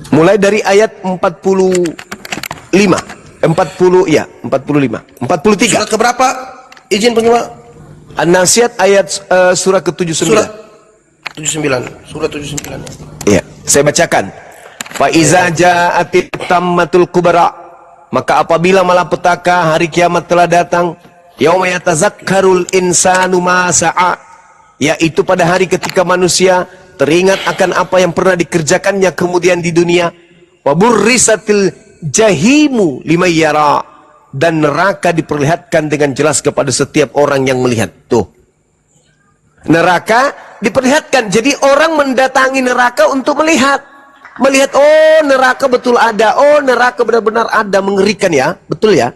Mulai dari ayat 45. 45. 43. Surat keberapa? Izin penyimak. An-Nazi'at ayat surah ke-79. Surat 79. Surat 79. Iya, saya bacakan. Fa iza ja'atit tammatul kubra, maka apabila malapetaka hari kiamat telah datang, yauma yatazakkarul insanu ma sa'a, yaitu pada hari ketika manusia teringat akan apa yang pernah dikerjakannya kemudian di dunia. Wa burrisatil jahimu liman yara, dan neraka diperlihatkan dengan jelas kepada setiap orang yang melihat. Tuh, neraka diperlihatkan. Jadi orang mendatangi neraka untuk melihat, oh neraka betul ada, oh neraka benar-benar ada, mengerikan ya, betul ya.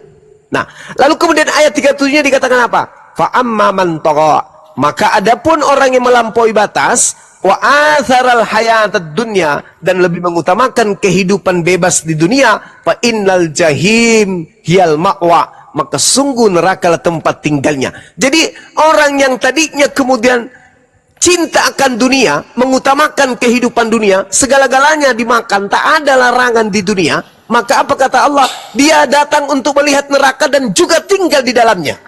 Nah, lalu kemudian ayat 37-nya dikatakan apa? Fa amma man tagha, maka adapun orang yang melampaui batas, wa atharal hayatad dunya, dan lebih mengutamakan kehidupan bebas di dunia, fa innal jahim hiyal ma'wa, maka sungguh neraka lah tempat tinggalnya. Jadi orang yang tadinya kemudian cinta akan dunia, mengutamakan kehidupan dunia, segala-galanya dimakan, tak ada larangan di dunia, maka apa kata Allah? Dia datang untuk melihat neraka dan juga tinggal di dalamnya.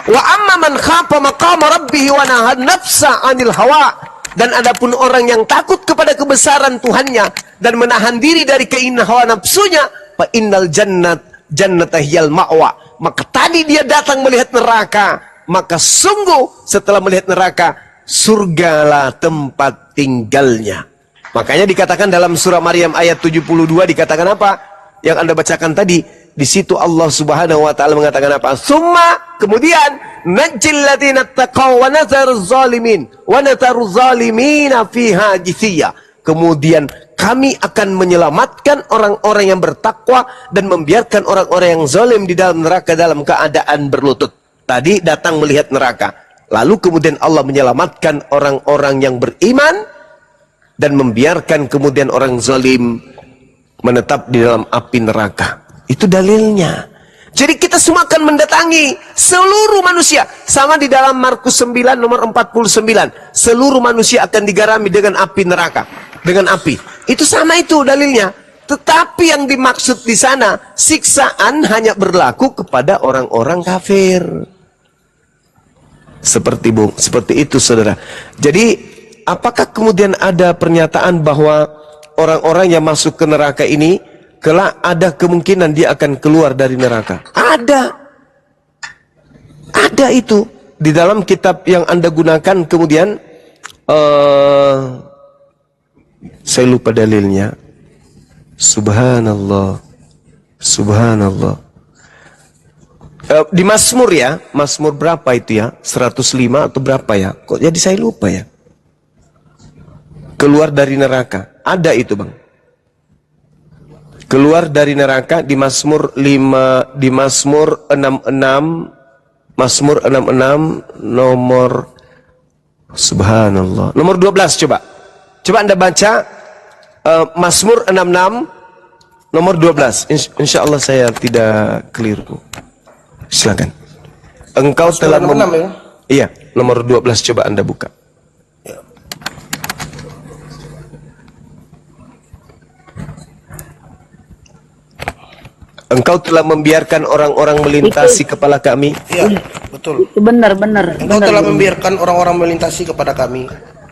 Wa amma man khafa maqama rabbih wa nahan nafsa 'anil hawa, dan adapun orang yang takut kepada kebesaran Tuhannya dan menahan diri dari keinginan hawa nafsunya, fa innal jannata hiyal ma'wa, maka tadi dia datang melihat neraka, maka sungguh setelah melihat neraka, surgalah tempat tinggalnya. Makanya dikatakan dalam surah Maryam ayat 72, dikatakan apa? Yang Anda bacakan tadi. Di situ Allah Subhanahu wa taala mengatakan apa? Summa, kemudian najjil ladzina taqaw wa nazaruz zalimin wa nataruz zalimina fiha jithiya. Kemudian kami akan menyelamatkan orang-orang yang bertakwa dan membiarkan orang-orang yang zalim di dalam neraka dalam keadaan berlutut. Tadi datang melihat neraka. Lalu kemudian Allah menyelamatkan orang-orang yang beriman dan membiarkan kemudian orang zalim menetap di dalam api neraka. Itu dalilnya. Jadi kita semua akan mendatangi seluruh manusia. Sama di dalam Markus 9 nomor 49. Seluruh manusia akan digarami dengan api neraka. Dengan api. Itu sama itu dalilnya. Tetapi yang dimaksud di sana, siksaan hanya berlaku kepada orang-orang kafir. Seperti itu saudara. Jadi apakah kemudian ada pernyataan bahwa orang-orang yang masuk ke neraka ini kelak ada kemungkinan dia akan keluar dari neraka? Ada itu di dalam kitab yang Anda gunakan. Kemudian saya lupa dalilnya. Subhanallah. Di Mazmur ya, Mazmur berapa itu ya? 105 atau berapa ya? Kok jadi saya lupa ya? Keluar dari neraka. Ada itu bang. Keluar dari neraka di Mazmur 5, di Mazmur 66, Mazmur 66 nomor, subhanallah, nomor 12 coba. Coba Anda baca Mazmur 66 nomor 12. Insya Allah saya tidak keliru. Silakan. Engkau telah ya? Iya, nomor 12 coba Anda buka. Engkau telah membiarkan orang-orang melintasi kepala kami. Iya, betul. Itu benar. Engkau telah membiarkan orang-orang melintasi kepada kami.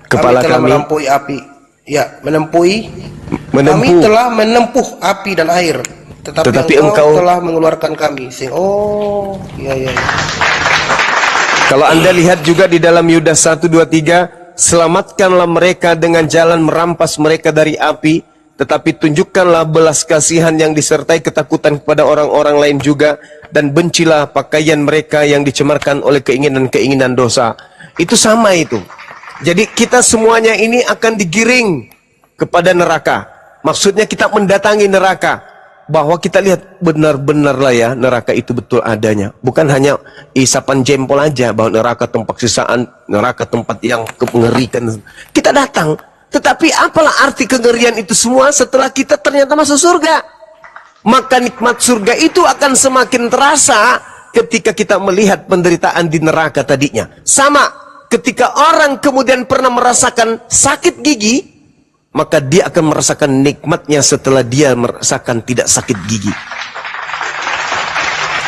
Kepala kami telah kami menempuhi api. Ya, menempuhi. Kami telah menempuh api dan air. Tetapi engkau telah mengeluarkan kami. Oh, iya. Kalau Anda lihat juga di dalam Yudas 1-2-3, selamatkanlah mereka dengan jalan merampas mereka dari api, tetapi tunjukkanlah belas kasihan yang disertai ketakutan kepada orang-orang lain juga, dan bencilah pakaian mereka yang dicemarkan oleh keinginan-keinginan dosa. Itu sama itu. Jadi kita semuanya ini akan digiring kepada neraka. Maksudnya kita mendatangi neraka. Bahwa kita lihat benar-benarlah ya, neraka itu betul adanya. Bukan hanya isapan jempol aja bahwa neraka tempat sisaan, neraka tempat yang mengerikan. Kita datang. Tetapi apalah arti kengerian itu semua setelah kita ternyata masuk surga? Maka nikmat surga itu akan semakin terasa ketika kita melihat penderitaan di neraka tadinya. Sama ketika orang kemudian pernah merasakan sakit gigi, maka dia akan merasakan nikmatnya setelah dia merasakan tidak sakit gigi.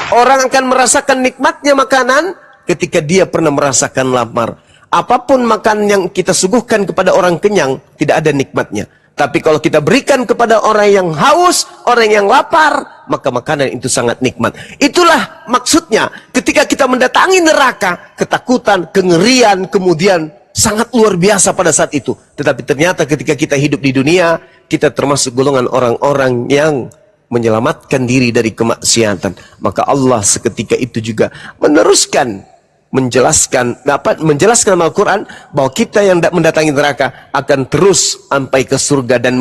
Orang akan merasakan nikmatnya makanan ketika dia pernah merasakan lapar. Apapun makan yang kita suguhkan kepada orang kenyang, tidak ada nikmatnya. Tapi kalau kita berikan kepada orang yang haus, orang yang lapar, maka makanan itu sangat nikmat. Itulah maksudnya ketika kita mendatangi neraka, ketakutan, kengerian, kemudian sangat luar biasa pada saat itu. Tetapi ternyata ketika kita hidup di dunia, kita termasuk golongan orang-orang yang menyelamatkan diri dari kemaksiatan. Maka Allah seketika itu juga meneruskan menjelaskan dalam Al-Quran bahwa kita yang tidak mendatangi neraka akan terus sampai ke surga, dan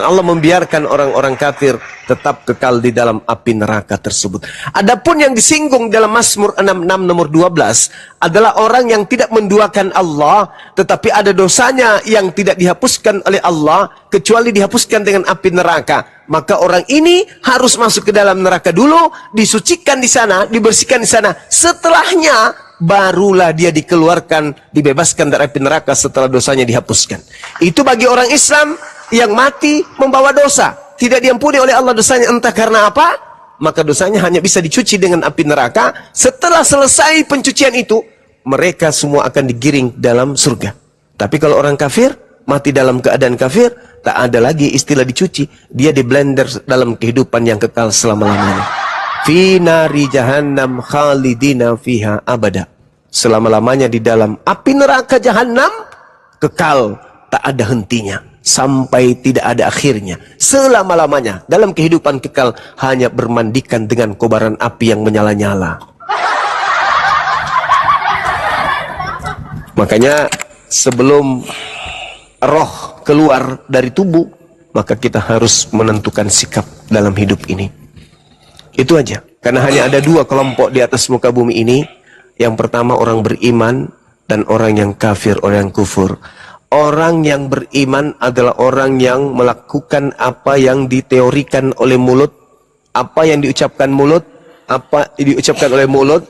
Allah membiarkan orang-orang kafir tetap kekal di dalam api neraka tersebut. Adapun yang disinggung dalam Mazmur 66 nomor 12 adalah orang yang tidak menduakan Allah, tetapi ada dosanya yang tidak dihapuskan oleh Allah kecuali dihapuskan dengan api neraka. Maka orang ini harus masuk ke dalam neraka dulu, disucikan di sana, dibersihkan di sana. Setelahnya barulah dia dikeluarkan, dibebaskan dari api neraka setelah dosanya dihapuskan. Itu bagi orang Islam yang mati membawa dosa, tidak diampuni oleh Allah dosanya, entah karena apa, maka dosanya hanya bisa dicuci dengan api neraka. Setelah selesai pencucian itu, mereka semua akan digiring dalam surga. Tapi kalau orang kafir mati dalam keadaan kafir, tak ada lagi istilah dicuci, dia di blender dalam kehidupan yang kekal selama-lamanya. Fi nari jahannam khalidina fiha abada. Selama-lamanya di dalam api neraka jahannam, kekal, tak ada hentinya, sampai tidak ada akhirnya. Selama-lamanya dalam kehidupan kekal hanya bermandikan dengan kobaran api yang menyala-nyala. Makanya sebelum roh keluar dari tubuh, maka kita harus menentukan sikap dalam hidup ini. Itu aja. Karena hanya ada dua kelompok di atas muka bumi ini. Yang pertama orang beriman dan orang yang kafir, orang yang kufur. Orang yang beriman adalah orang yang melakukan apa yang diteorikan oleh mulut, apa yang diucapkan mulut, apa diucapkan oleh mulut,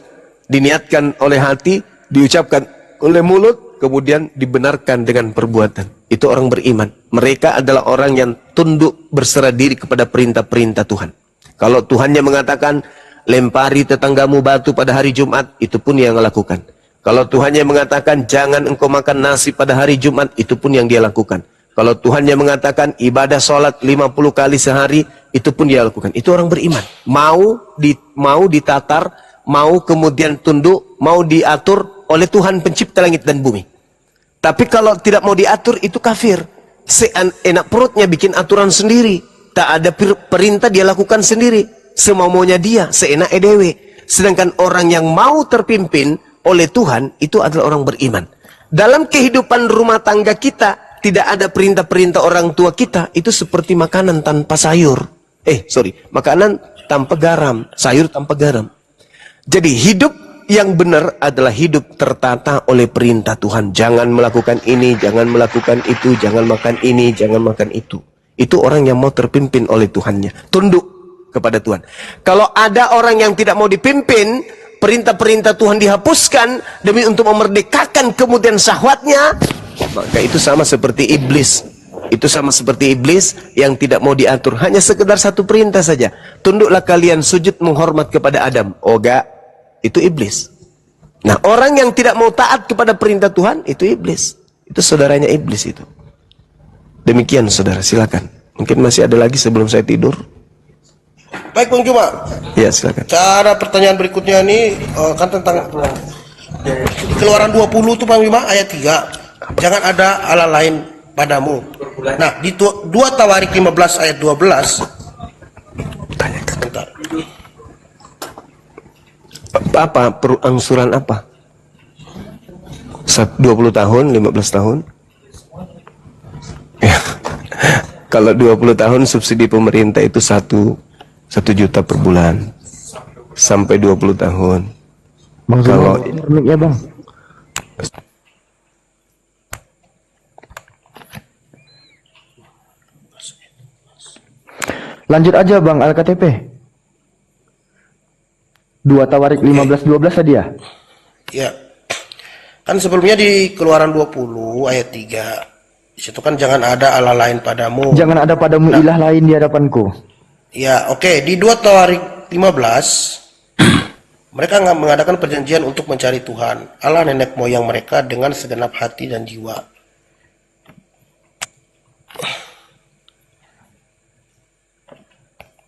diniatkan oleh hati, diucapkan oleh mulut, kemudian dibenarkan dengan perbuatan. Itu orang beriman. Mereka adalah orang yang tunduk berserah diri kepada perintah-perintah Tuhan. Kalau Tuhannya mengatakan lempari tetanggamu batu pada hari Jumat, itu pun yang lakukan. Kalau Tuhannya mengatakan jangan engkau makan nasi pada hari Jumat, itu pun yang dia lakukan. Kalau Tuhannya mengatakan ibadah sholat 50 kali sehari, itu pun dia lakukan. Itu orang beriman. Mau ditatar, mau kemudian tunduk, mau diatur oleh Tuhan pencipta langit dan bumi. Tapi kalau tidak mau diatur, itu kafir. Enak perutnya bikin aturan sendiri. Tak ada perintah, dia lakukan sendiri. Semau-maunya dia, seenak edewe. Sedangkan orang yang mau terpimpin oleh Tuhan, itu adalah orang beriman. Dalam kehidupan rumah tangga kita, tidak ada perintah-perintah orang tua kita. Itu seperti makanan tanpa sayur. Makanan tanpa garam, sayur tanpa garam. Jadi hidup yang benar adalah hidup tertata oleh perintah Tuhan. Jangan melakukan ini, jangan melakukan itu, jangan makan ini, jangan makan itu. Itu orang yang mau terpimpin oleh Tuhannya, tunduk kepada Tuhan. Kalau ada orang yang tidak mau dipimpin, perintah-perintah Tuhan dihapuskan demi untuk memerdekakan kemudian syahwatnya, maka itu sama seperti iblis. Itu sama seperti iblis yang tidak mau diatur, hanya sekedar satu perintah saja. Tunduklah kalian sujud menghormat kepada Adam. Oga, itu iblis. Nah, orang yang tidak mau taat kepada perintah Tuhan, itu iblis. Itu saudaranya iblis itu. Demikian saudara, silakan. Mungkin masih ada lagi sebelum saya tidur. Baik Bang Juma. Ya, silakan. Cara pertanyaan berikutnya ini kan tentang Keluaran 20 itu Bang Juma ayat 3. Jangan ada Allah lain padamu. Nah, di 2 Tawarik 15 ayat 12. Tanyakan. Bentar. Apa angsuran apa? 20 tahun, 15 tahun? Ya. Kalau 20 tahun subsidi pemerintah itu 1 juta per bulan sampai 20 tahun. Bang, kalau ya Bang. Lanjut aja Bang, Al-KTP. 2 Tawarik 15-12 tadi ya? Ya. Kan sebelumnya di Keluaran 20 ayat 3. Di situ kan jangan ada Allah lain padamu. Jangan ada padamu ilah lain di hadapanku. Ya, oke. Di 2 Tawarik 15, mereka mengadakan perjanjian untuk mencari Tuhan, Allah nenek moyang mereka dengan segenap hati dan jiwa.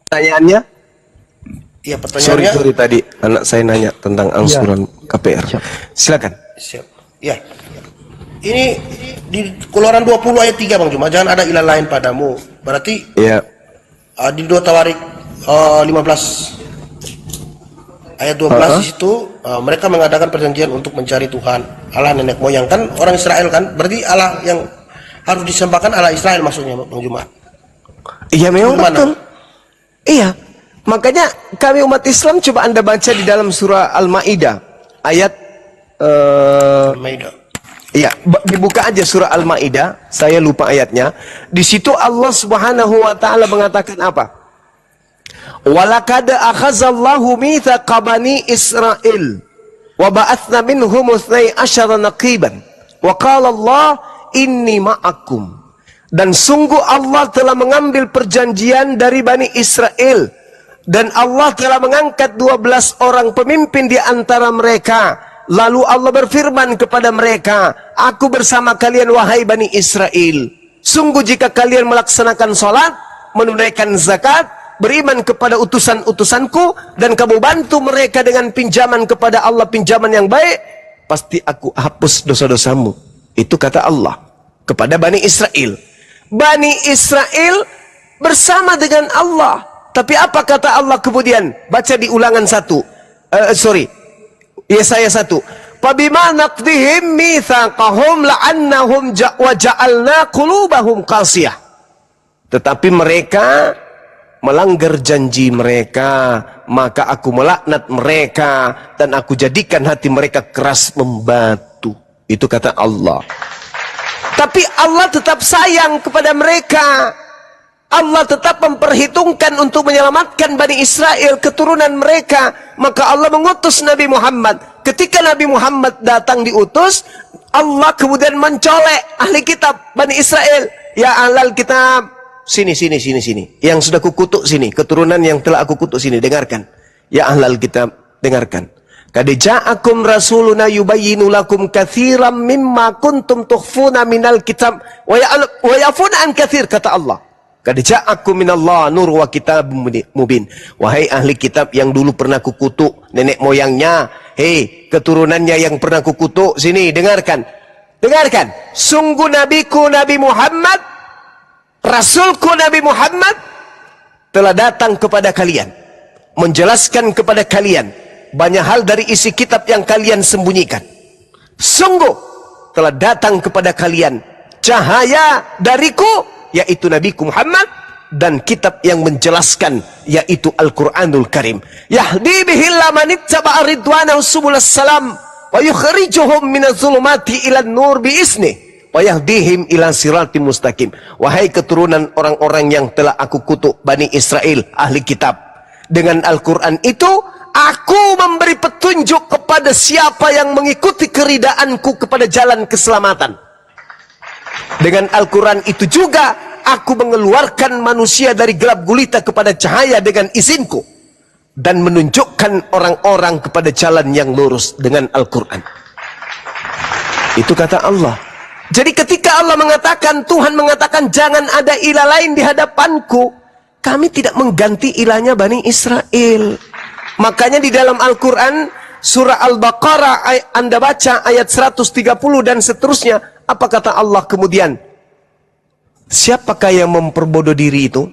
Pertanyaannya? Iya, pertanyaannya. Sorry tadi anak saya nanya tentang angsuran KPR. Silakan. Siap. Ya. Ini di Keluaran 20 ayat 3 Bang Juma, jangan ada ilah lain padamu. Berarti Ya. di 2 Tawarik 15 ayat 12 di situ mereka mengadakan perjanjian untuk mencari Tuhan, Allah nenek moyang, kan orang Israel kan, berarti Allah yang harus disembahkan Allah Israel maksudnya Bang Juma. Iya memang Gimana? betul. Iya. Makanya kami umat Islam coba Anda baca di dalam surah Al-Maidah ayat Maidah. iya, dibuka aja surah Al-Maidah, saya lupa ayatnya. Di situ Allah Subhanahu wa taala mengatakan apa? Walaqad akhazallahu mitsaqa bani Israil wa ba'atsna minhum 12 naqiban wa qala Allah inni ma'akum. Dan sungguh Allah telah mengambil perjanjian dari Bani Israel dan Allah telah mengangkat 12 orang pemimpin di antara mereka. Lalu Allah berfirman kepada mereka, aku bersama kalian wahai Bani Israel. Sungguh jika kalian melaksanakan salat, menunaikan zakat, beriman kepada utusan-utusanku, dan kamu bantu mereka dengan pinjaman kepada Allah, pinjaman yang baik, pasti aku hapus dosa-dosamu. Itu kata Allah kepada Bani Israel. Bani Israel bersama dengan Allah. Tapi apa kata Allah kemudian? Baca di Ulangan 1. Yesaya 1. Fabima naqdihim mitsaqahum la'annahum wa ja'alna qulubahum qasiyah. Tetapi mereka melanggar janji mereka, maka aku melaknat mereka dan aku jadikan hati mereka keras membatu. Itu kata Allah. Tapi Allah tetap sayang kepada mereka. Allah tetap memperhitungkan untuk menyelamatkan Bani Israel, keturunan mereka. Maka Allah mengutus Nabi Muhammad. Ketika Nabi Muhammad datang diutus, Allah kemudian mencolek ahli kitab Bani Israel. Ya ahlal kitab, sini. Yang sudah kukutuk sini, keturunan yang telah aku kutuk sini, dengarkan. Ya ahlal kitab, dengarkan. Qad ja'akum rasuluna yubayyinu lakum katsiran mimma kuntum tukhfuna minal kitab wa ya'funa an katsir, kata Allah. Qad ja'akum minallah nur wa kitabun mubin. Wahai ahli kitab yang dulu pernah kukutuk nenek moyangnya, hei keturunannya yang pernah kukutuk, sini dengarkan. Dengarkan, sungguh nabiku Nabi Muhammad, rasulku Nabi Muhammad telah datang kepada kalian, menjelaskan kepada kalian banyak hal dari isi kitab yang kalian sembunyikan. Sungguh telah datang kepada kalian cahaya dariku, yaitu Nabiku Muhammad, dan kitab yang menjelaskan, yaitu Al-Quranul Karim. Yahdi bihillah manittaba'a ridwanahu subulas salam wa yukhrijuhum minaz zulumati ilan nur biizni wa yahdihim ila siratim mustaqim. Wahai keturunan orang-orang yang telah aku kutuk, Bani Israel, ahli kitab, dengan Al-Quran itu aku memberi petunjuk kepada siapa yang mengikuti keridaanku kepada jalan keselamatan. Dengan Al-Quran itu juga aku mengeluarkan manusia dari gelap gulita kepada cahaya dengan izinku, dan menunjukkan orang-orang kepada jalan yang lurus dengan Al-Quran. Itu kata Allah. Jadi ketika Allah mengatakan, Tuhan mengatakan jangan ada ilah lain di hadapanku, kami tidak mengganti ilahnya Bani Israel. Makanya di dalam Al-Quran surah Al-Baqarah Anda baca ayat 130 dan seterusnya, apa kata Allah kemudian? Siapakah yang memperbodoh diri itu?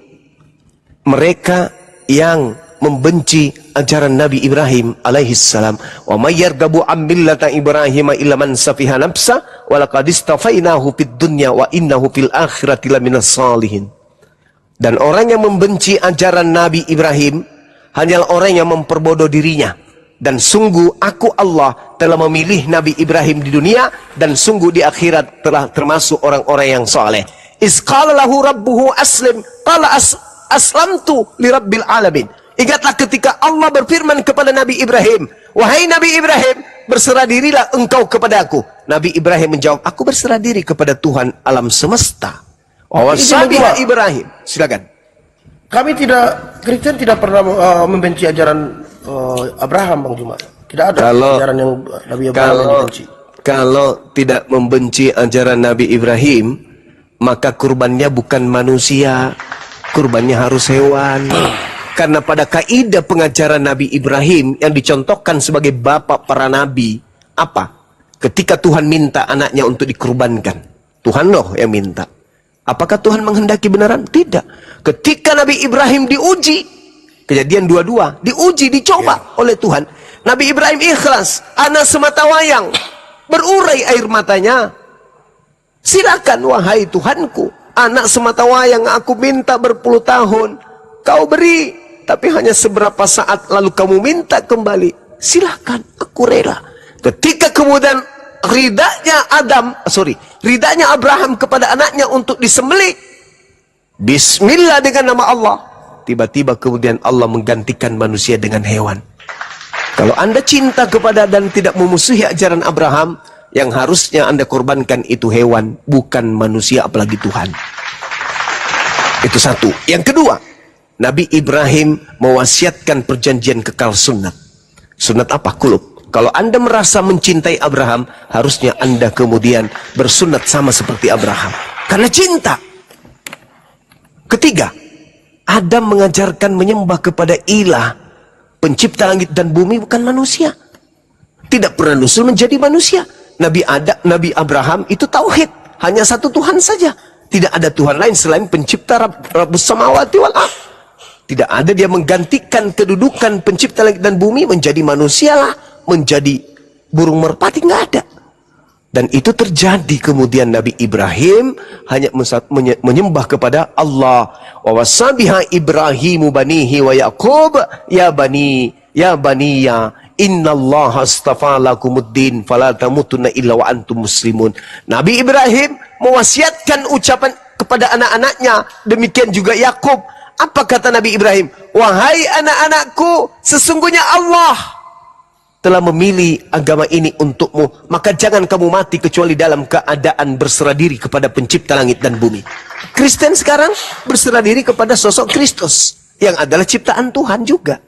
Mereka yang membenci ajaran Nabi Ibrahim alaihissalam. Wa may yarghabu an millata Ibrahim illa man safiha nafsa wa laqad istafainahu fid dunya wa innahu fil akhirati laminas salihin. Dan orang yang membenci ajaran Nabi Ibrahim hanyalah orang yang memperbodoh dirinya. Dan sungguh aku Allah telah memilih Nabi Ibrahim di dunia, dan sungguh di akhirat telah termasuk orang-orang yang soleh. Isqala lahu rabbuhu aslim, qala aslamtu li rabbil alamin. Ingatlah ketika Allah berfirman kepada Nabi Ibrahim, Wahai Nabi Ibrahim, berserah dirilah engkau kepada aku. Nabi Ibrahim menjawab, aku berserah diri kepada Tuhan alam semesta. Wawasabiha Ibrahim. Silakan. Kami Kristen tidak pernah membenci ajaran Abraham, Bang Juma. Tidak ada ajaran yang Nabi Abraham yang dibenci. Kalau tidak membenci ajaran Nabi Ibrahim, maka kurbannya bukan manusia, kurbannya harus hewan. Karena pada kaidah pengajaran Nabi Ibrahim yang dicontohkan sebagai bapak para nabi, apa? Ketika Tuhan minta anaknya untuk dikurbankan, Tuhan loh yang minta. Apakah Tuhan menghendaki beneran? Tidak. Ketika Nabi Ibrahim diuji, Kejadian 22, diuji, dicoba oleh Tuhan. Nabi Ibrahim ikhlas, anak semata wayang, berurai air matanya. Silakan wahai Tuhanku, anak semata wayang aku minta berpuluh tahun, kau beri, tapi hanya seberapa saat lalu kamu minta kembali. Silakan, aku rela. Ketika kemudian ridanya Abraham kepada anaknya untuk disembelih, bismillah dengan nama Allah, tiba-tiba kemudian Allah menggantikan manusia dengan hewan. Kalau Anda cinta kepada dan tidak memusuhi ajaran Abraham, yang harusnya Anda korbankan itu hewan, bukan manusia, apalagi Tuhan. Itu satu. Yang kedua, Nabi Ibrahim mewasiatkan perjanjian kekal sunat. Sunat apa? Kulub. Kalau Anda merasa mencintai Abraham, harusnya Anda kemudian bersunat sama seperti Abraham. Karena cinta. Ketiga, Adam mengajarkan menyembah kepada ilah, pencipta langit dan bumi, bukan manusia. Tidak pernah nusul menjadi manusia. Nabi Abraham itu tauhid, hanya satu Tuhan saja. Tidak ada Tuhan lain selain pencipta Rabbus Samawati wal Ardh. Tidak ada dia menggantikan kedudukan pencipta langit dan bumi menjadi manusia lah, menjadi burung merpati, nggak ada. Dan itu terjadi kemudian Nabi Ibrahim hanya menyembah kepada Allah. Wa wasabiha Ibrahimu banihi wa Yaqub ya baniya innallaha astafa lakumuddin fala tamutunna illa wa antum muslimun. Nabi Ibrahim mewasiatkan ucapan kepada anak-anaknya, demikian juga Yakub. Apa kata Nabi Ibrahim? Wahai anak-anakku, sesungguhnya Allah telah memilih agama ini untukmu, maka jangan kamu mati kecuali dalam keadaan berserah diri kepada pencipta langit dan bumi. Kristen sekarang berserah diri kepada sosok Kristus yang adalah ciptaan Tuhan juga.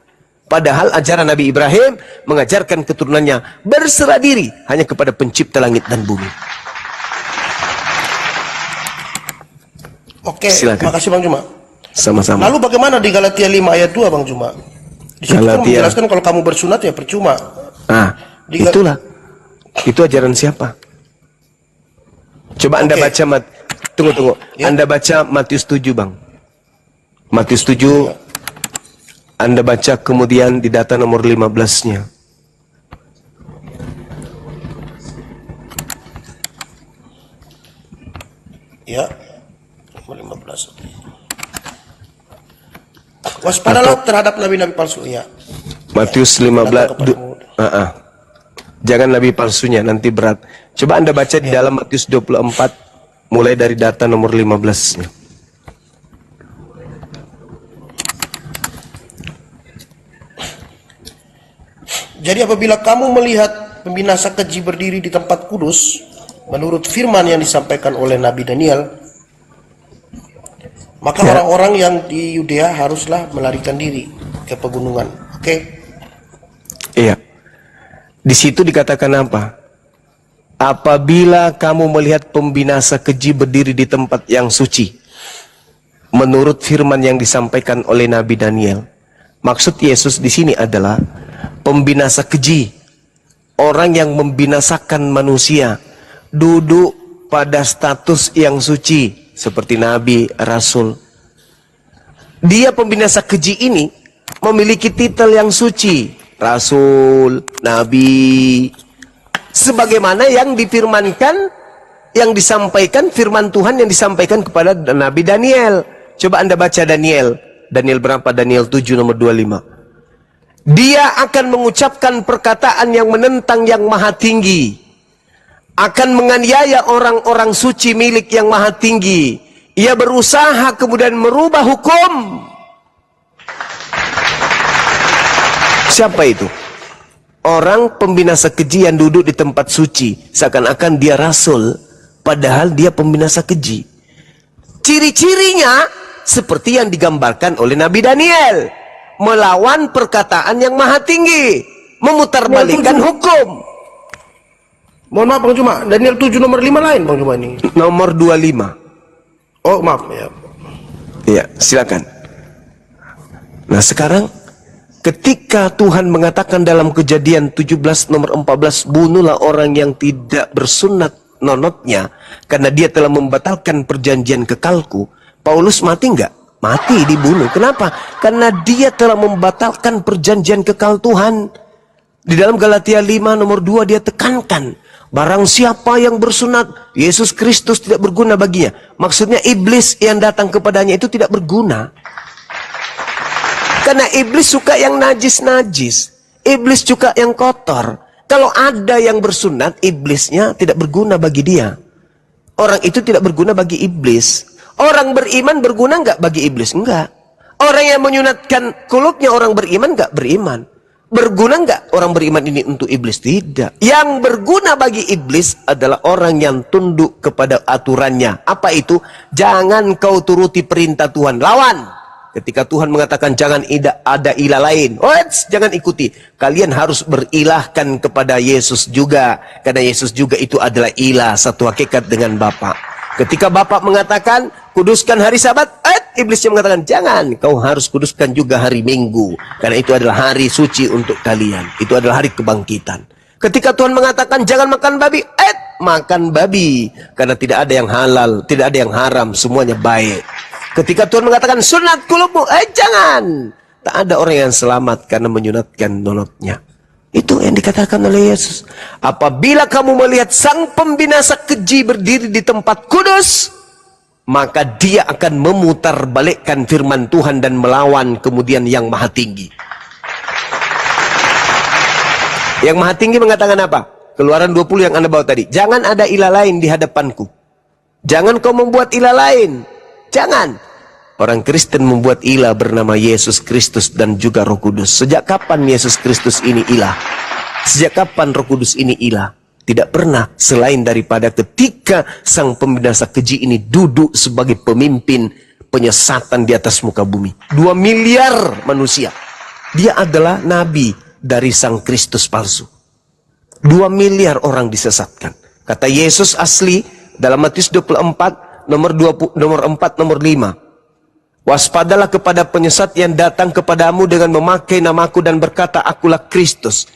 Padahal ajaran Nabi Ibrahim mengajarkan keturunannya berserah diri hanya kepada pencipta langit dan bumi. Oke, silakan. makasih Bang Juma. Sama-sama. Lalu bagaimana di Galatia 5 ayat 2 Bang Juma? Di situ kan menjelaskan kalau kamu bersunat ya percuma. Itulah. Itu ajaran siapa? Coba Anda baca tunggu. Ya. Anda baca Matius 7, Bang. Matius 7. Anda baca kemudian di data nomor 15-nya. Ya. Nomor 15. Waspadalah terhadap nabi-nabi palsu ya. Matius 15. Jangan nabi palsunya, nanti berat. Coba Anda baca di dalam Matius 24 mulai dari data nomor 15-nya. Jadi apabila kamu melihat pembinasa keji berdiri di tempat kudus, menurut firman yang disampaikan oleh Nabi Daniel, maka orang-orang yang di Yudea haruslah melarikan diri ke pegunungan. Oke? Iya. Di situ dikatakan apa? Apabila kamu melihat pembinasa keji berdiri di tempat yang suci, menurut firman yang disampaikan oleh Nabi Daniel. Maksud Yesus di sini adalah pembinasa keji, orang yang membinasakan manusia, duduk pada status yang suci seperti Nabi, Rasul. Dia pembinasa keji ini memiliki titel yang suci, Rasul, Nabi, sebagaimana yang difirmankan, yang disampaikan firman Tuhan yang disampaikan kepada Nabi Daniel. Coba Anda baca Daniel berapa? Daniel 7 nomor 25. Dia akan mengucapkan perkataan yang menentang yang maha tinggi, akan menganiaya orang-orang suci milik yang maha tinggi. Ia berusaha kemudian merubah hukum. Siapa itu? Orang pembinasa keji yang duduk di tempat suci, seakan-akan dia rasul, padahal dia pembinasa keji. Ciri-cirinya seperti yang digambarkan oleh Nabi Daniel, melawan perkataan yang maha tinggi, memutarbalikkan hukum. Mohon maaf Bang Juma, Daniel 7 nomor 5 lain Bang Juma ini. Nomor 25. Oh maaf ya. Iya, silakan. Nah sekarang, ketika Tuhan mengatakan dalam Kejadian 17 nomor 14, bunuhlah orang yang tidak bersunat nonotnya, karena dia telah membatalkan perjanjian kekalku. Paulus mati enggak? Mati, dibunuh. Kenapa? Karena dia telah membatalkan perjanjian kekal Tuhan. Di dalam Galatia 5 nomor 2 dia tekankan, barang siapa yang bersunat, Yesus Kristus tidak berguna baginya. Maksudnya iblis yang datang kepadanya itu tidak berguna. Karena iblis suka yang najis-najis. Iblis suka yang kotor. Kalau ada yang bersunat, iblisnya tidak berguna bagi dia. Orang itu tidak berguna bagi iblis. Orang beriman berguna enggak bagi iblis? Enggak. Orang yang menyunatkan kulupnya orang beriman enggak beriman. Berguna enggak orang beriman ini untuk iblis? Tidak. Yang berguna bagi iblis adalah orang yang tunduk kepada aturannya. Apa itu? Jangan kau turuti perintah Tuhan. Lawan. Ketika Tuhan mengatakan jangan ada ilah lain, jangan ikuti. Kalian harus berilahkan kepada Yesus juga. Karena Yesus juga itu adalah ilah, satu hakikat dengan Bapa. Ketika Bapa mengatakan kuduskan hari Sabat, iblisnya mengatakan jangan, kau harus kuduskan juga hari Minggu. Karena itu adalah hari suci untuk kalian. Itu adalah hari kebangkitan. Ketika Tuhan mengatakan jangan makan babi, makan babi. Karena tidak ada yang halal, tidak ada yang haram, semuanya baik. Ketika Tuhan mengatakan sunat kulupmu, jangan. Tak ada orang yang selamat karena menyunatkan nonotnya. Itu yang dikatakan oleh Yesus. Apabila kamu melihat sang pembinasa keji berdiri di tempat kudus, maka dia akan memutarbalikkan firman Tuhan dan melawan kemudian yang maha tinggi. Yang maha tinggi mengatakan apa? Keluaran 20 yang Anda bawa tadi. Jangan ada ilah lain di hadapanku. Jangan kau membuat ilah lain. Jangan. Orang Kristen membuat ilah bernama Yesus Kristus dan juga Roh Kudus. Sejak kapan Yesus Kristus ini ilah? Sejak kapan Roh Kudus ini ilah? Tidak pernah, selain daripada ketika sang pembinasa keji ini duduk sebagai pemimpin penyesatan di atas muka bumi. 2 miliar manusia. Dia adalah nabi dari sang Kristus palsu. 2 miliar orang disesatkan. Kata Yesus asli dalam Matius 24 nomor 4 nomor 5. Waspadalah kepada penyesat yang datang kepadamu dengan memakai namaku dan berkata akulah Kristus.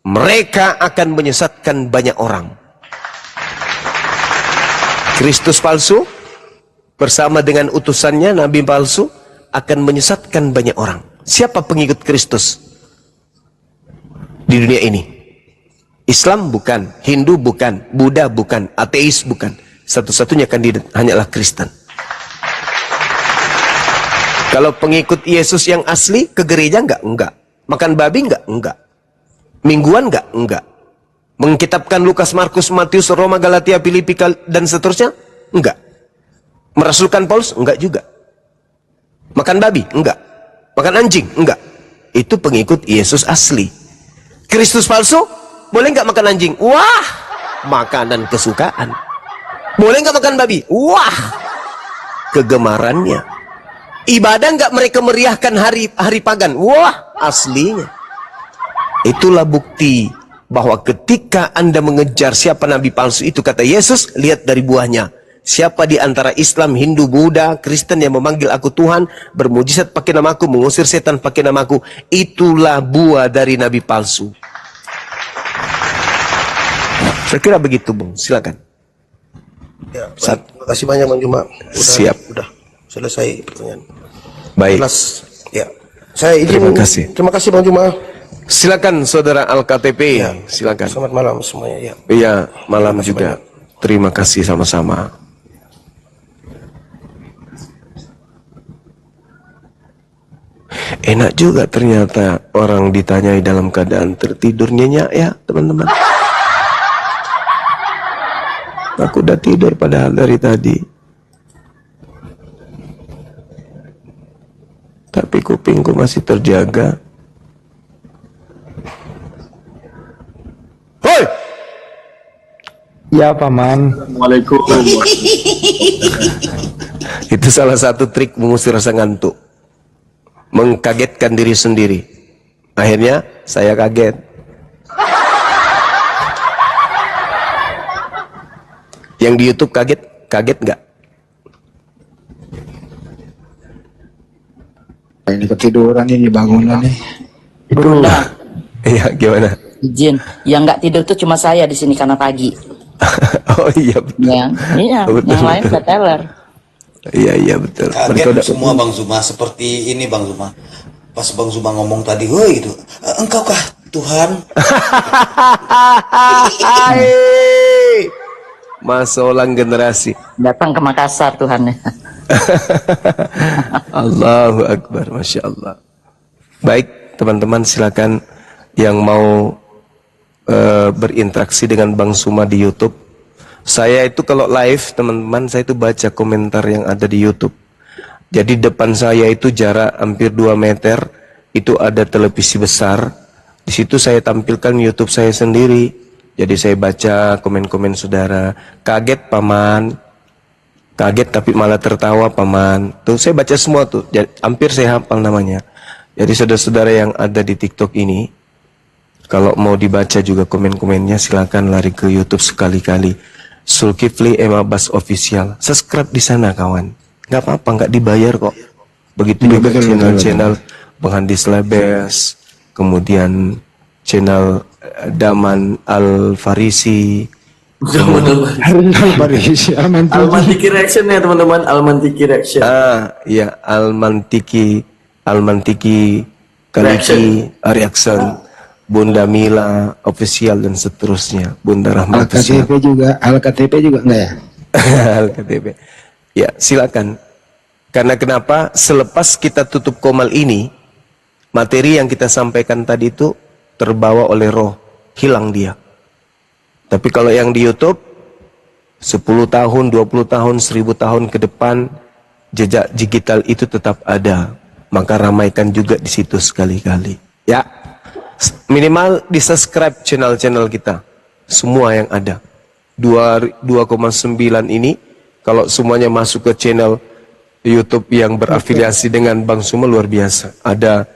Mereka akan menyesatkan banyak orang. Kristus palsu bersama dengan utusannya nabi palsu akan menyesatkan banyak orang. Siapa pengikut Kristus di dunia ini? Islam bukan, Hindu bukan, Buddha bukan, ateis bukan. Satu-satunya kandidat hanyalah Kristen. Kalau pengikut Yesus yang asli ke gereja enggak? Enggak. Makan babi enggak? Enggak. Mingguan enggak? Enggak. Mengkitabkan Lukas, Markus, Matius, Roma, Galatia, Filipi dan seterusnya? Enggak. Merasulkan Paulus? Enggak juga. Makan babi? Enggak. Makan anjing? Enggak. Itu pengikut Yesus asli. Kristus palsu? Boleh enggak makan anjing? Wah, makanan kesukaan. Boleh enggak makan babi? Wah, kegemarannya. Ibadah enggak mereka meriahkan hari pagan? Wah, aslinya. Itulah bukti bahwa ketika Anda mengejar siapa nabi palsu itu, kata Yesus, lihat dari buahnya. Siapa di antara Islam, Hindu, Buddha, Kristen yang memanggil aku Tuhan, bermujizat pakai namaku, mengusir setan pakai namaku, itulah buah dari nabi palsu. Saya kira begitu, Bung. Silakan. Ya, terima kasih banyak Bang Juma. Siap. Udah selesai pertanyaan. Baik. Jelas. Ya. Saya izin. Terima kasih. Terima kasih Bang Juma. Silakan Saudara Al-KTP. Ya. Silakan. Selamat malam semuanya. Ya. Iya, malam Terima kasih juga. banyak. Terima kasih sama-sama. Enak juga ternyata orang ditanyai dalam keadaan tertidur nyenyak ya, teman-teman. Aku udah tidur padahal dari tadi. Tapi kupingku masih terjaga. Ya paman. Assalamualaikum. Itu salah satu trik mengusir rasa ngantuk. Mengkagetkan diri sendiri. Akhirnya saya kaget. Yang di YouTube kaget? Kaget nggak? Ini ketiduran ini bangunan nih. Bunda, Iya, gimana? izin. Yang nggak tidur tuh cuma saya di sini karena pagi. Oh iya betul. Iya, Betul, yang lain betul. udah teler. Iya iya betul. Mereka Kaget udah semua Bang Zuma seperti ini Bang Zuma. Pas Bang Zuma ngomong tadi, woi gitu, engkaukah Tuhan? Hai. Masolang generasi. Datang ke Makassar Tuhan ya. Allahu Akbar, Masya Allah. Baik teman-teman, silakan yang mau berinteraksi dengan Bang Zuma di YouTube. Saya itu kalau live teman-teman, saya itu baca komentar yang ada di YouTube. Jadi depan saya itu jarak hampir 2 meter, itu ada televisi besar. Di situ saya tampilkan YouTube saya sendiri. Jadi saya baca komen-komen saudara. Kaget paman, kaget tapi malah tertawa paman. Tuh saya baca semua tuh. Jadi, hampir saya hafal namanya. Jadi saudara-saudara yang ada di TikTok ini, kalau mau dibaca juga komen-komennya, silakan lari ke YouTube sekali-kali. Zulkifli M. Abbas Official. Subscribe di sana kawan. Nggak apa-apa, nggak dibayar kok. Begitu juga channel-channel Bang Handis Labes, kemudian channel Daman Al Farisi. Almantiki Reaction ya teman-teman, Almantiki Reaction. Ya Almantiki Kaliki Reaction, Bunda Mila Official dan seterusnya. Bunda Rahmat Al-KTP juga enggak ya? Al-KTP. Ya, silakan. Karena kenapa? Selepas kita tutup komal ini, materi yang kita sampaikan tadi itu terbawa oleh roh, hilang dia. Tapi kalau yang di YouTube 10 tahun, 20 tahun, 1000 tahun ke depan, jejak digital itu tetap ada. Maka ramaikan juga di situ sekali-kali. Ya. Minimal di-subscribe channel-channel kita. Semua yang ada. 2,9 ini kalau semuanya masuk ke channel YouTube yang berafiliasi dengan Bang Zuma luar biasa. Ada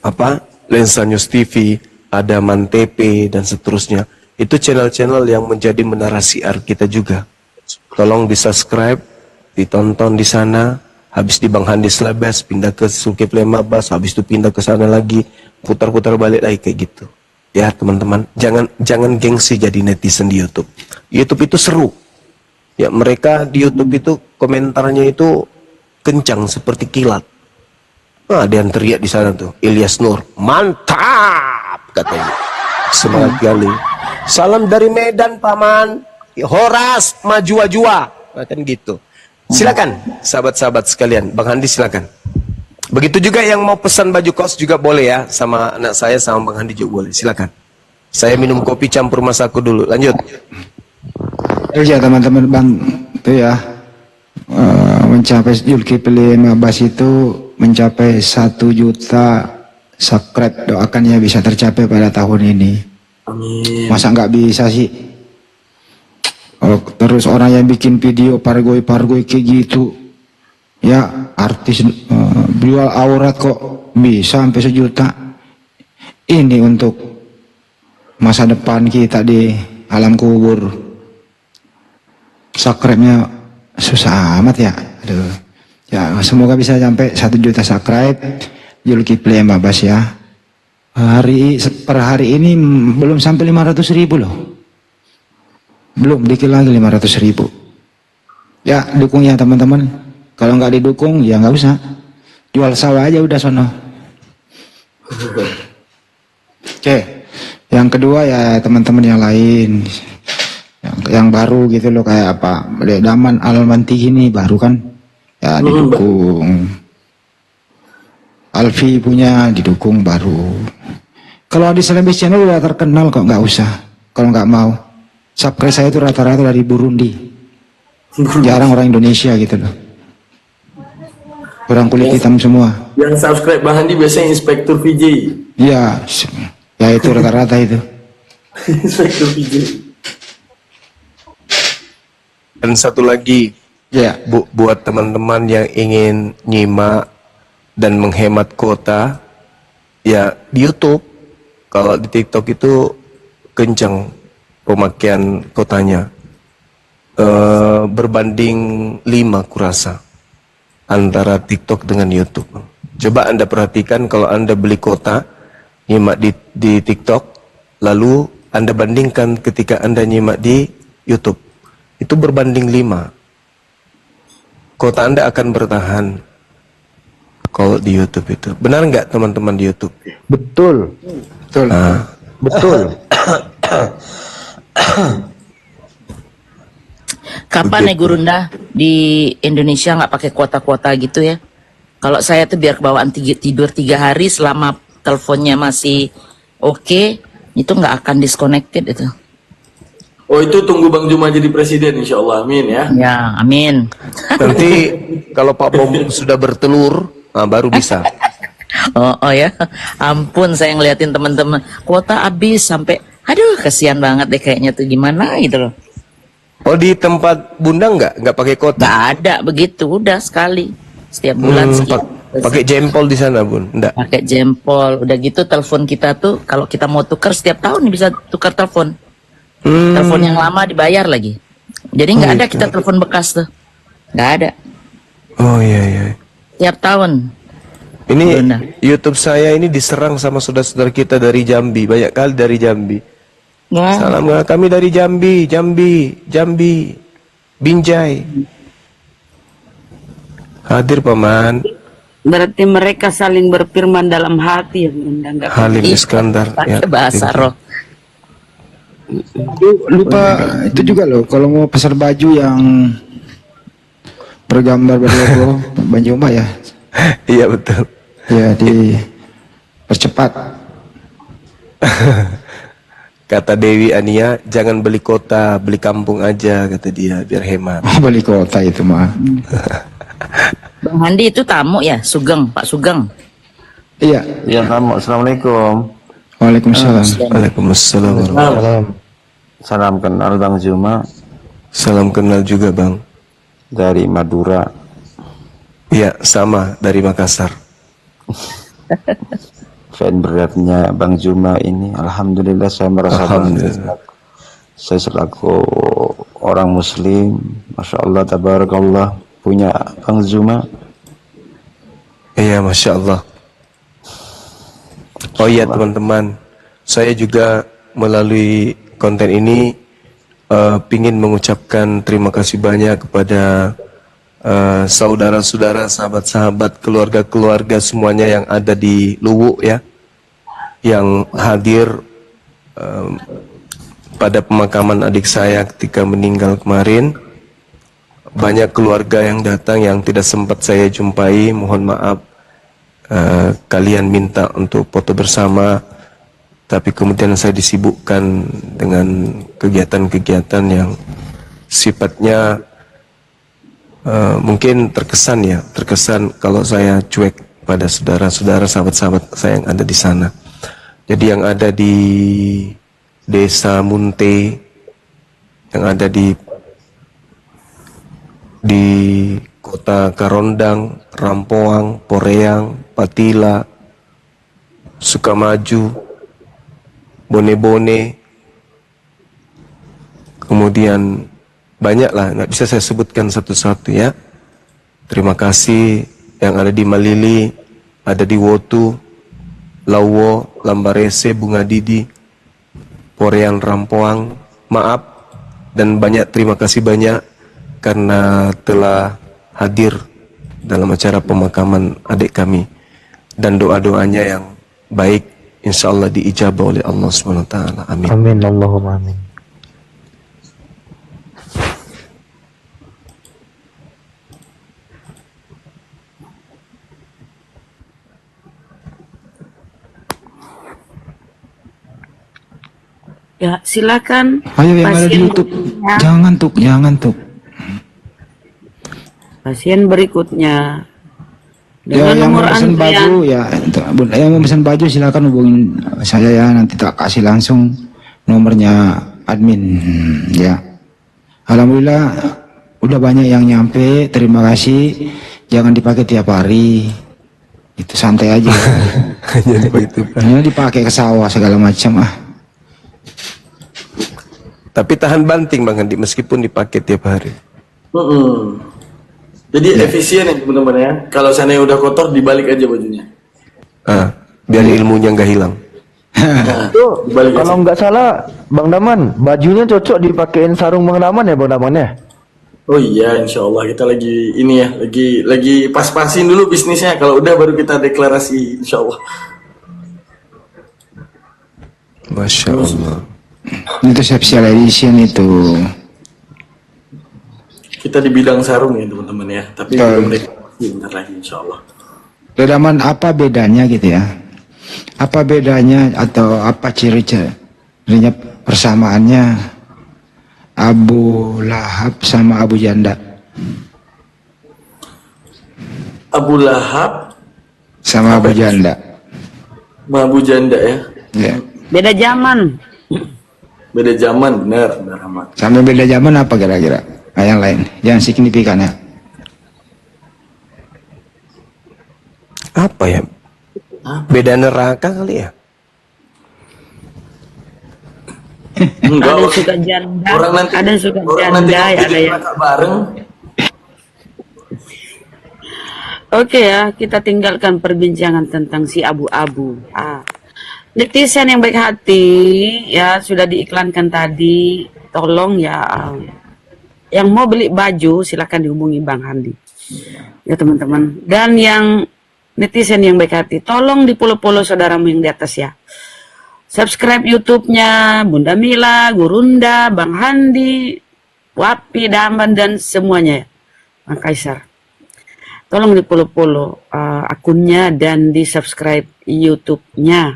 apa? Lensa News TV, ada Mantepe dan seterusnya. Itu channel-channel yang menjadi menara siar kita juga. Tolong di-subscribe, ditonton di sana. Habis di Bang Handis Labes, pindah ke Zulkifli M. Abbas, habis itu pindah ke sana lagi, putar-putar balik lagi kayak gitu. Ya teman-teman, jangan gengsi jadi netizen di YouTube. YouTube itu seru. Ya mereka di YouTube itu komentarnya itu kencang seperti kilat. Nah, ada yang teriak di sana tuh, Ilyas Nur, mantap katanya. Semangat kali. Salam dari Medan paman. Horas maju-jua. Kan gitu. Silakan sahabat-sahabat sekalian, Bang Handi silakan. Begitu juga yang mau pesan baju kaos juga boleh ya, sama anak saya sama Bang Handi juga boleh. Silakan. Saya minum kopi campur masaku dulu. Lanjut. Ya teman-teman Bang, itu ya mencapai Zulkifli M. Abbas itu mencapai 1 juta subscribe. Doakan ya bisa tercapai pada tahun ini. Amin. Masa nggak bisa sih? Terus orang yang bikin video pargoy kayak gitu, ya artis jual aurat kok bisa sampai 1 juta. Ini untuk masa depan kita di alam kubur. Subscribe-nya susah amat ya. Aduh. Ya semoga bisa sampai 1 juta subscribe. Zulkifli M. Abbas ya. Per hari ini belum sampai 500.000 loh. Belum, dikit lagi 500.000. Ya dukung ya teman-teman. Kalau nggak didukung ya nggak usah. Jual sawah aja udah sono. Oke. Yang kedua ya teman-teman yang lain, yang baru gitu loh, kayak apa? Daman Almantiki ini baru kan? Ya didukung. Alfi punya didukung baru. Kalau di Selebis Channel udah terkenal kok, nggak usah. Kalau nggak mau. Subscribe saya itu rata-rata dari Burundi. Jarang orang Indonesia gitu loh. Orang kulit hitam semua. Yang subscribe Bang Handi biasanya Inspektur VJ. Iya, ya itu rata-rata itu. Inspektur VJ. Dan satu lagi, Ya. buat teman-teman yang ingin nyimak dan menghemat kuota, ya di YouTube. Kalau di TikTok itu kencang pemakaian kuotanya. Berbanding 5 kurasa antara TikTok dengan YouTube. Coba Anda perhatikan kalau Anda beli kuota nyimak di TikTok, lalu Anda bandingkan ketika Anda nyimak di YouTube. Itu berbanding 5. Kuota Anda akan bertahan kalau di YouTube itu. Benar nggak teman-teman di YouTube? Betul. Betul. Betul. Kapan ya Gurunda di Indonesia nggak pakai kuota-kuota gitu ya? Kalau saya tuh biar kebawaan tidur 3 hari selama teleponnya masih oke, itu nggak akan disconnected itu. Oh itu tunggu Bang Juma jadi presiden insya Allah, amin ya. Ya, amin. Nanti kalau Pak Bom sudah bertelur, baru bisa. Oh ya, ampun saya ngeliatin teman-teman kuota habis sampai, aduh kasihan banget deh kayaknya tuh gimana gitu loh. Oh di tempat Bunda nggak pakai kuota? Nggak ada begitu, udah sekali setiap bulan sekian. Pakai jempol di sana Bun? Enggak. Pakai jempol, udah gitu telepon kita tuh kalau kita mau tukar setiap tahun bisa tukar telepon. Telepon yang lama dibayar lagi. Jadi nggak ada kita telepon bekas tuh, nggak ada. Oh iya. Tiap tahun. Ini Benar. YouTube saya ini diserang sama saudara-saudara kita dari Jambi, banyak kali dari Jambi. Wah. Salam kami dari Jambi, Binjai. Hadir paman. Berarti mereka saling berfirman dalam hati ya Bunda. Nggak Halim Ih, Iskandar. pakai bahasa roh. Lupa itu juga loh, kalau mau pesan baju yang bergambar berlogo Bang Juma ya. Iya betul. Ya dipercepat. Kata Dewi Ania, jangan beli kota, beli kampung aja, kata dia, biar hemat. Beli kota itu mah. Bang Handi itu tamu ya, Sugeng, Pak Sugeng. Iya. Iya kamu, assalamualaikum. Waalaikumsalam. Waalaikumsalam. Salam kenal Bang Juma Salam kenal juga Bang. dari Madura. Iya, sama dari Makassar. Fan beratnya Bang Juma ini, alhamdulillah saya merasa Alhamdulillah. bangga. Saya selaku orang Muslim, masya Allah, tabarakallah, punya Bang Juma. Iya, Masya Allah. Oh iya teman-teman, saya juga melalui konten ini pingin mengucapkan terima kasih banyak kepada saudara-saudara, sahabat-sahabat, keluarga-keluarga semuanya yang ada di Luwu ya, yang hadir pada pemakaman adik saya ketika meninggal kemarin. Banyak keluarga yang datang yang tidak sempat saya jumpai, mohon maaf. Kalian minta untuk foto bersama, tapi kemudian saya disibukkan dengan kegiatan-kegiatan yang sifatnya mungkin terkesan kalau saya cuek pada saudara-saudara, sahabat-sahabat saya yang ada di sana. Jadi yang ada di Desa Munte, yang ada di Kota Karondang, Rampoang, Poreang, Patila, Sukamaju, Bone-Bone, kemudian banyaklah, nggak bisa saya sebutkan satu-satu ya. Terima kasih yang ada di Malili, ada di Wotu, Lawo, Lambarese, Bunga Didi, Poreang, Rampoang, maaf dan banyak terima kasih banyak karena telah hadir dalam acara pemakaman adik kami, dan doa-doanya yang baik insya Allah diijabah oleh Allah SWT. Amin. Amin, Allahumma amin. Ya, silakan. Ayo yang ada di pasien YouTube. berikutnya. Jangan tuh. Pasien berikutnya Ya, dengan yang nomor mau pesan antrian baju ya, yang mau pesan baju silakan hubungin saya ya, nanti tak kasih langsung nomornya admin ya. Alhamdulillah udah banyak yang nyampe, terima kasih, jangan dipakai tiap hari, itu santai aja. Jadi begitu. Ini dipakai ke sawah segala macam ah. Tapi tahan banting Bang Handi meskipun dipakai tiap hari. Jadi efisien ya teman-teman ya. Kalau sana udah kotor dibalik aja bajunya. Biar ilmunya nggak hilang. Tuh, Dibalik kalau nggak salah Bang Daman, bajunya cocok dipakein sarung Bang Daman ya Bang Daman ya? Oh iya, insya Allah kita lagi ini ya, lagi pas-pasin dulu bisnisnya. Kalau udah baru kita deklarasi, insya Allah. Masya Allah. Itu special edition itu. Kita di bidang sarung ya teman-teman ya. Tapi Betul. belum deklarasi bentar lagi, insya Allah. Daman apa bedanya gitu ya? Apa bedanya atau apa ciri-cirinya persamaannya Abu Lahab sama Abu Janda? Abu Lahab Sama Abu Janda. sama Abu Janda ya. Ya. Beda zaman. Beda zaman, benar Ahmad. Sampai beda zaman apa kira-kira? Nah, yang lain, yang signifikan ya. Apa ya? Beda neraka kali ya? Enggak, Ada yang suka janda, orang nanti ada yang suka orang nanti janda, bikin ada yang. neraka bareng. Oke ya, kita tinggalkan perbincangan tentang si abu-abu. Netizen yang baik hati, ya sudah diiklankan tadi. Tolong ya, yang mau beli baju silakan dihubungi Bang Handi. Ya teman-teman. Dan yang netizen yang baik hati, tolong di-follow saudaramu yang di atas ya. Subscribe YouTube-nya Bunda Mila, Gurunda, Bang Handi, Wapi, Daman dan semuanya. Bang Kaisar. Tolong di-follow akunnya dan di-subscribe YouTube-nya.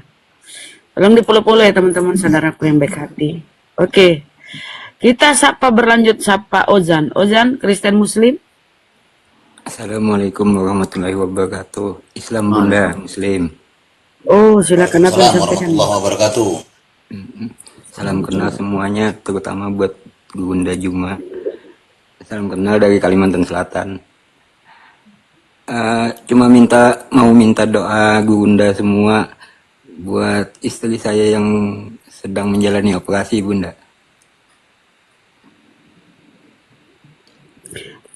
Tolong di-follow ya teman-teman saudaraku yang baik hati. Oke. Kita sapa berlanjut sapa Ozan. Ozan, Kristen Muslim. Assalamualaikum warahmatullahi wabarakatuh. Islam Bunda Muslim. Oh, silakan apa yang Assalamualaikum sampaikan. warahmatullahi wabarakatuh. Salam kenal semuanya, terutama buat Bunda Juma. Salam kenal dari Kalimantan Selatan. Cuma mau minta doa Bunda semua buat istri saya yang sedang menjalani operasi, Bunda.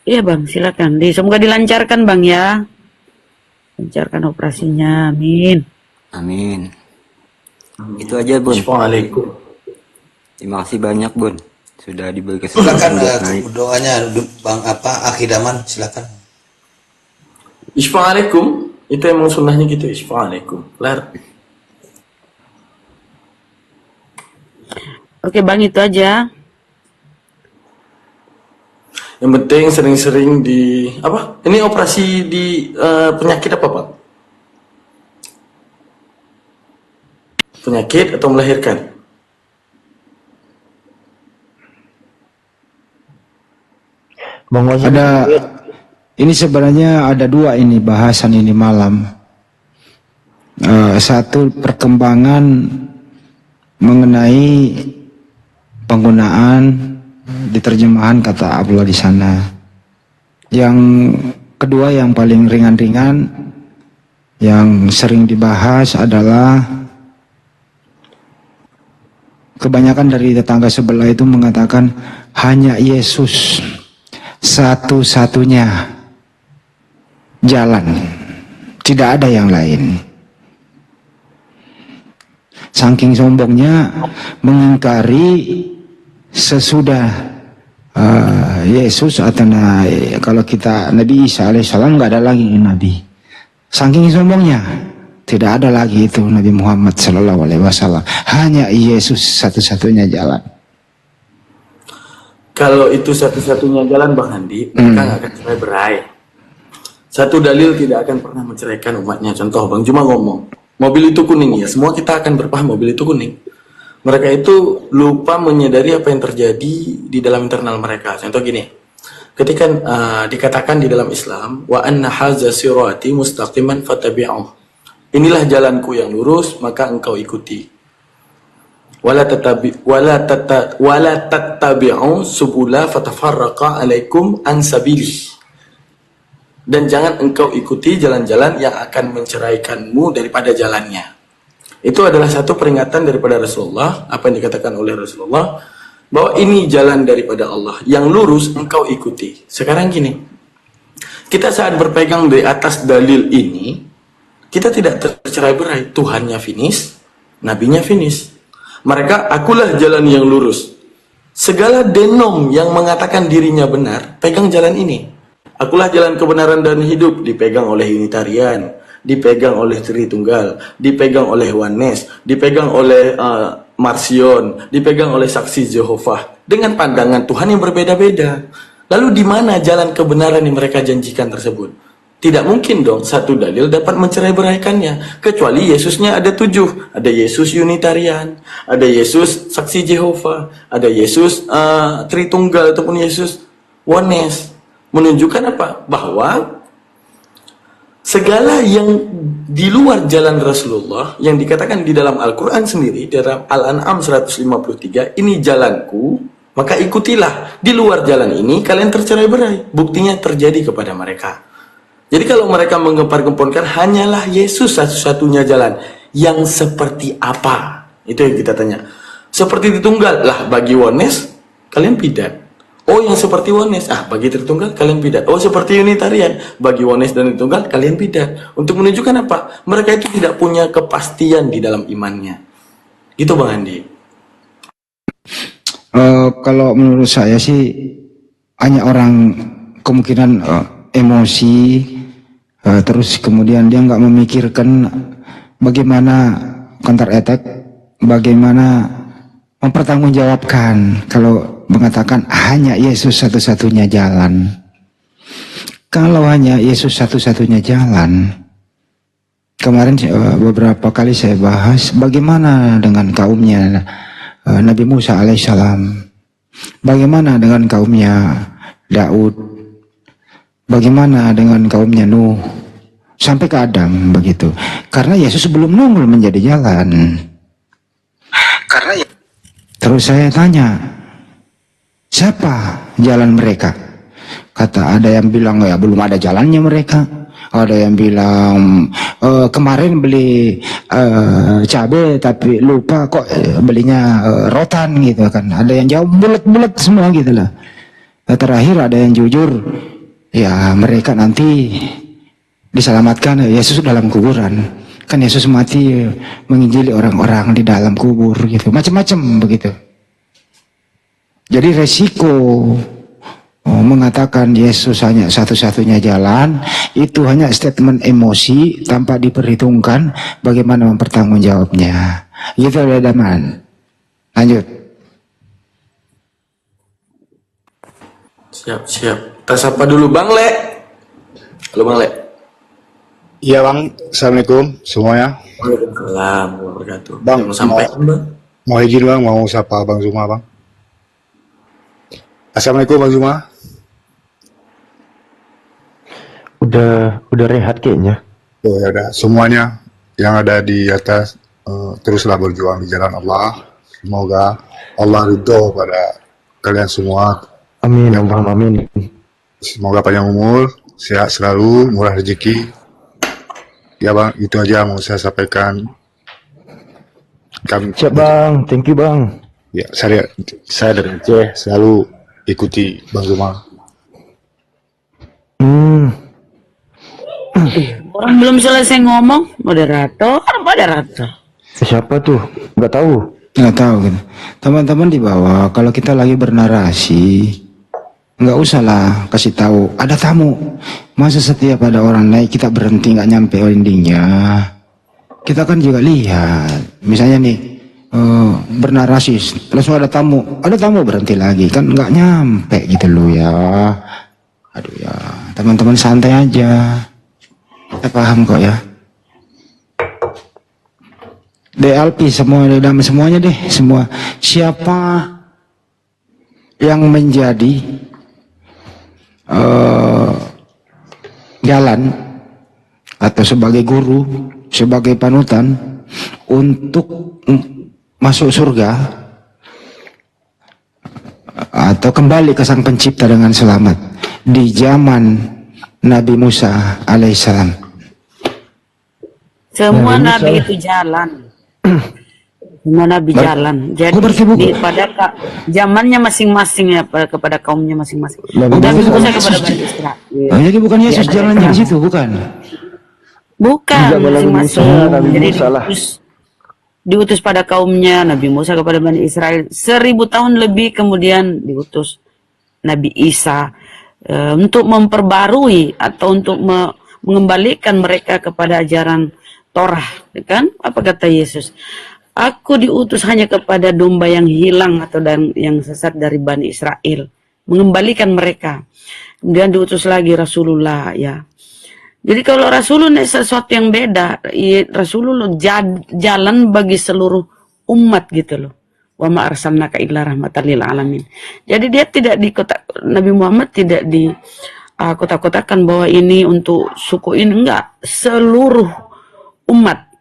Iya Bang, silakan. Semoga dilancarkan Bang ya. Lancarkan operasinya, amin. Amin. Itu aja Bun. Assalamualaikum. Terima kasih banyak Bun. Sudah diberi Silakan kesempatan buat naik. doanya Bang Akhidaman, silakan. Assalamualaikum. Itu emang sunnahnya gitu. Assalamualaikum. Lar. Oke Bang, itu aja. Yang penting sering-sering di apa? Ini operasi di penyakit apa Pak? Penyakit atau melahirkan? Bang Wasim, Ada ini sebenarnya ada dua ini bahasan ini malam. Satu perkembangan mengenai penggunaan di terjemahan kata Allah di sana. Yang kedua yang paling ringan-ringan yang sering dibahas adalah kebanyakan dari tetangga sebelah itu mengatakan hanya Yesus satu-satunya jalan, tidak ada yang lain. Saking sombongnya mengingkari sesudah Yesus atau kalau kita Nabi Isa alaihissalam nggak ada lagi Nabi. Saking sombongnya tidak ada lagi itu Nabi Muhammad sallallahu alaihi wasallam. Hanya Yesus satu-satunya jalan. Kalau itu satu-satunya jalan Bang Handi, mereka nggak akan cerai-berai. Satu dalil tidak akan pernah menceraikan umatnya. Contoh Bang Juma ngomong, mobil itu kuning ya. Semua kita akan berpaham mobil itu kuning. Mereka itu lupa menyadari apa yang terjadi di dalam internal mereka. Contoh gini, ketika dikatakan di dalam Islam, wa anna haza sirati mustaqiman fattabi'uh. Inilah jalanku yang lurus, maka engkau ikuti. wala tattabi'u subula fatafarraqa alaikum an sabili. Dan jangan engkau ikuti jalan-jalan yang akan menceraikanmu daripada jalannya. Itu adalah satu peringatan daripada Rasulullah, apa yang dikatakan oleh Rasulullah, bahwa ini jalan daripada Allah, yang lurus engkau ikuti. Sekarang gini, kita saat berpegang di atas dalil ini, kita tidak tercerai-berai. Tuhannya finish, nabinya finish. Mereka, akulah jalan yang lurus. Segala denom yang mengatakan dirinya benar, pegang jalan ini. Akulah jalan kebenaran dan hidup, dipegang oleh Unitarian, dipegang oleh Tritunggal, dipegang oleh Oneness, dipegang oleh Marcion, dipegang oleh Saksi Jehovah, dengan pandangan Tuhan yang berbeda-beda. Lalu di mana jalan kebenaran yang mereka janjikan tersebut? Tidak mungkin dong satu dalil dapat mencerai-beraikannya, kecuali Yesusnya ada 7. Ada Yesus Unitarian, ada Yesus Saksi Jehovah, ada Yesus Tritunggal ataupun Yesus Oneness. Menunjukkan apa? Bahwa segala yang di luar jalan Rasulullah, yang dikatakan di dalam Al-Quran sendiri, dalam Al-An'am 153, ini jalanku, maka ikutilah. Di luar jalan ini kalian tercerai-berai. Buktinya terjadi kepada mereka. Jadi kalau mereka menggempar-gemporkan, hanyalah Yesus satu-satunya jalan. Yang seperti apa? Itu yang kita tanya. Seperti Tritunggal, lah bagi Oneness, kalian bidat. Oh, yang seperti Oneness, bagi Tritunggal kalian bidat. Oh, seperti Unitarian, bagi Oneness dan Tritunggal kalian bidat. Untuk menunjukkan apa? Mereka itu tidak punya kepastian di dalam imannya. Gitu Bang Andi. Kalau menurut saya sih hanya orang kemungkinan emosi, terus kemudian dia nggak memikirkan bagaimana counter attack, bagaimana mempertanggungjawabkan kalau mengatakan hanya Yesus satu-satunya jalan. Kalau hanya Yesus satu-satunya jalan, kemarin beberapa kali saya bahas bagaimana dengan kaumnya Nabi Musa alaihissalam, bagaimana dengan kaumnya Daud, bagaimana dengan kaumnya Nuh, sampai ke Adam begitu. Karena Yesus belum nongol menjadi jalan. Terus saya tanya, siapa jalan mereka? Kata ada yang bilang ya belum ada jalannya mereka. Ada yang bilang kemarin beli cabai tapi lupa kok belinya rotan gitu kan. Ada yang jawab bulat-bulat semua gitu lah. Terakhir ada yang jujur, ya mereka nanti diselamatkan Yesus dalam kuburan. Kan Yesus mati menginjili orang-orang di dalam kubur gitu. Macam-macam begitu. Jadi resiko mengatakan Yesus hanya satu-satunya jalan, itu hanya statement emosi tanpa diperhitungkan bagaimana mempertanggungjawabnya. Gitu ya Daman. Lanjut. Siap. Kita sapa dulu Bang Le. Halo Bang Le. Iya Bang, Assalamualaikum semuanya. Waalaikumsalam warahmatullahi wabarakatuh. Bang, Mau sampaikan Bang? mau izin Bang, mau sapa Bang Zuma Bang. Assalamualaikum Bang Zuma. Udah rehat kayaknya. Oh ya udah, semuanya yang ada di atas teruslah berjuang di jalan Allah. Semoga Allah ridho pada kalian semua. Amin, Allahumma amin. Semoga panjang umur, sehat selalu, murah rezeki. Ya Bang, itu aja mau saya sampaikan. Kami Siap Bang, thank you Bang. ya saya dari Aceh selalu ikuti Bang Zuma. Orang belum selesai ngomong, moderator. Siapa tuh? Nggak tahu. Nggak tahu gitu. Teman-teman di bawah, kalau kita lagi bernarasi, nggak usah lah kasih tahu ada tamu. Masa setiap ada orang naik kita berhenti nggak nyampe endingnya. Kita kan juga lihat, misalnya nih bernarasi, langsung ada tamu berhenti lagi, kan nggak nyampe gitu loh ya. Aduh ya, teman-teman santai aja. Kita paham kok ya. DLP semuanya deh, semua. Siapa yang menjadi jalan atau sebagai guru, sebagai panutan untuk masuk surga atau kembali ke Sang Pencipta dengan selamat di zaman Nabi Musa alaihissalam? Semua Nabi nabi Musa. itu jalan. Semua nabi Ber- jalan. Jadi Oh, berarti bukan. pada zamannya masing-masing ya, kepada kaumnya masing-masing. Nabi Nabi Musa. Musa kepada Bani Israel. Oh, jadi bukan Yesus Iya, jalannya di situ, bukan? Bukan, Zaman Nabi Musa, masing-masing. Nabi Jadi Musa lah. diutus pada kaumnya, Nabi Musa kepada Bani Israel. 1000 tahun lebih kemudian diutus Nabi Isa untuk memperbarui atau untuk mengembalikan mereka kepada ajaran Torah, kan? Apa kata Yesus? Aku diutus hanya kepada domba yang hilang atau yang sesat dari Bani Israel, mengembalikan mereka. Kemudian diutus lagi Rasulullah, ya. Jadi kalau Rasulullah sesuatu yang beda, Rasulullah jalan bagi seluruh umat gitu loh. Wa ma arsalnaka illa rahmatan lil alamin. Jadi dia tidak Nabi Muhammad tidak di kotak-kotakan bahwa ini untuk suku ini, enggak, seluruh umat.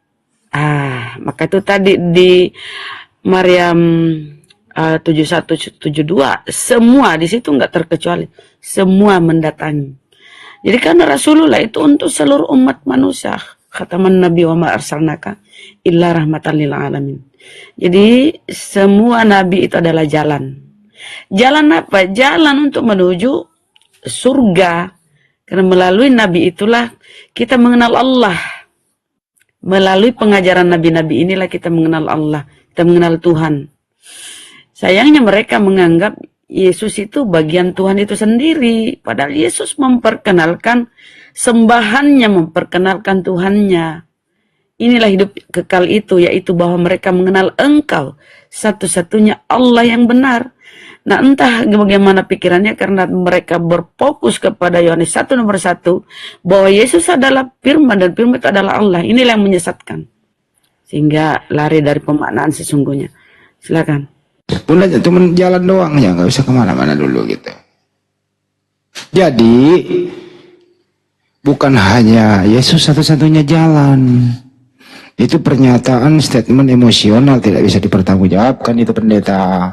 Maka itu tadi di Maryam 7172 semua di situ enggak terkecuali, semua mendatangi. Jadi karena Rasulullah itu untuk seluruh umat manusia. Khataman Nabi wa ma arsalnaka illa rahmatan lil alamin. Jadi semua nabi itu adalah jalan. Jalan apa? Jalan untuk menuju surga. Karena melalui nabi itulah kita mengenal Allah. Melalui pengajaran nabi-nabi inilah kita mengenal Allah, kita mengenal Tuhan. Sayangnya mereka menganggap Yesus itu bagian Tuhan itu sendiri. Padahal Yesus memperkenalkan sembahannya, memperkenalkan Tuhannya. Inilah hidup kekal itu, yaitu bahwa mereka mengenal Engkau, satu-satunya Allah yang benar. Nah, entah bagaimana pikirannya karena mereka berfokus kepada Yohanes 1 nomor 1, bahwa Yesus adalah firman dan firman itu adalah Allah. Inilah yang menyesatkan. Sehingga lari dari pemaknaan sesungguhnya. Silakan. Pun aja cuma jalan doang ya, nggak usah kemana-mana dulu gitu. Jadi bukan hanya Yesus satu-satunya jalan. Itu pernyataan statement emosional, tidak bisa dipertanggungjawabkan itu pendeta.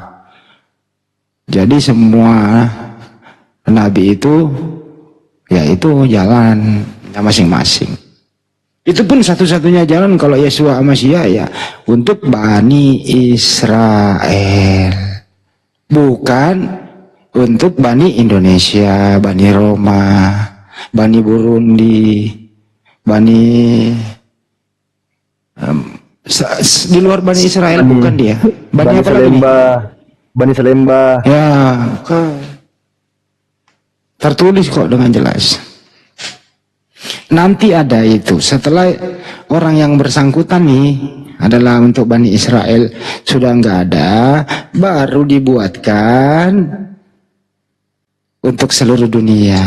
Jadi semua nabi itu ya itu jalan masing-masing. Itu pun satu-satunya jalan kalau Yeshua Mashiach ya untuk Bani Israel. Bukan untuk Bani Indonesia, Bani Roma, Bani Burundi, Bani di luar Bani Israel bukan dia. Bani apa lagi nih? Salemba, Bani Salemba. Ya, bukan. Tertulis kok dengan jelas. Nanti ada itu setelah orang yang bersangkutan nih adalah untuk Bani Israel sudah nggak ada, baru dibuatkan untuk seluruh dunia.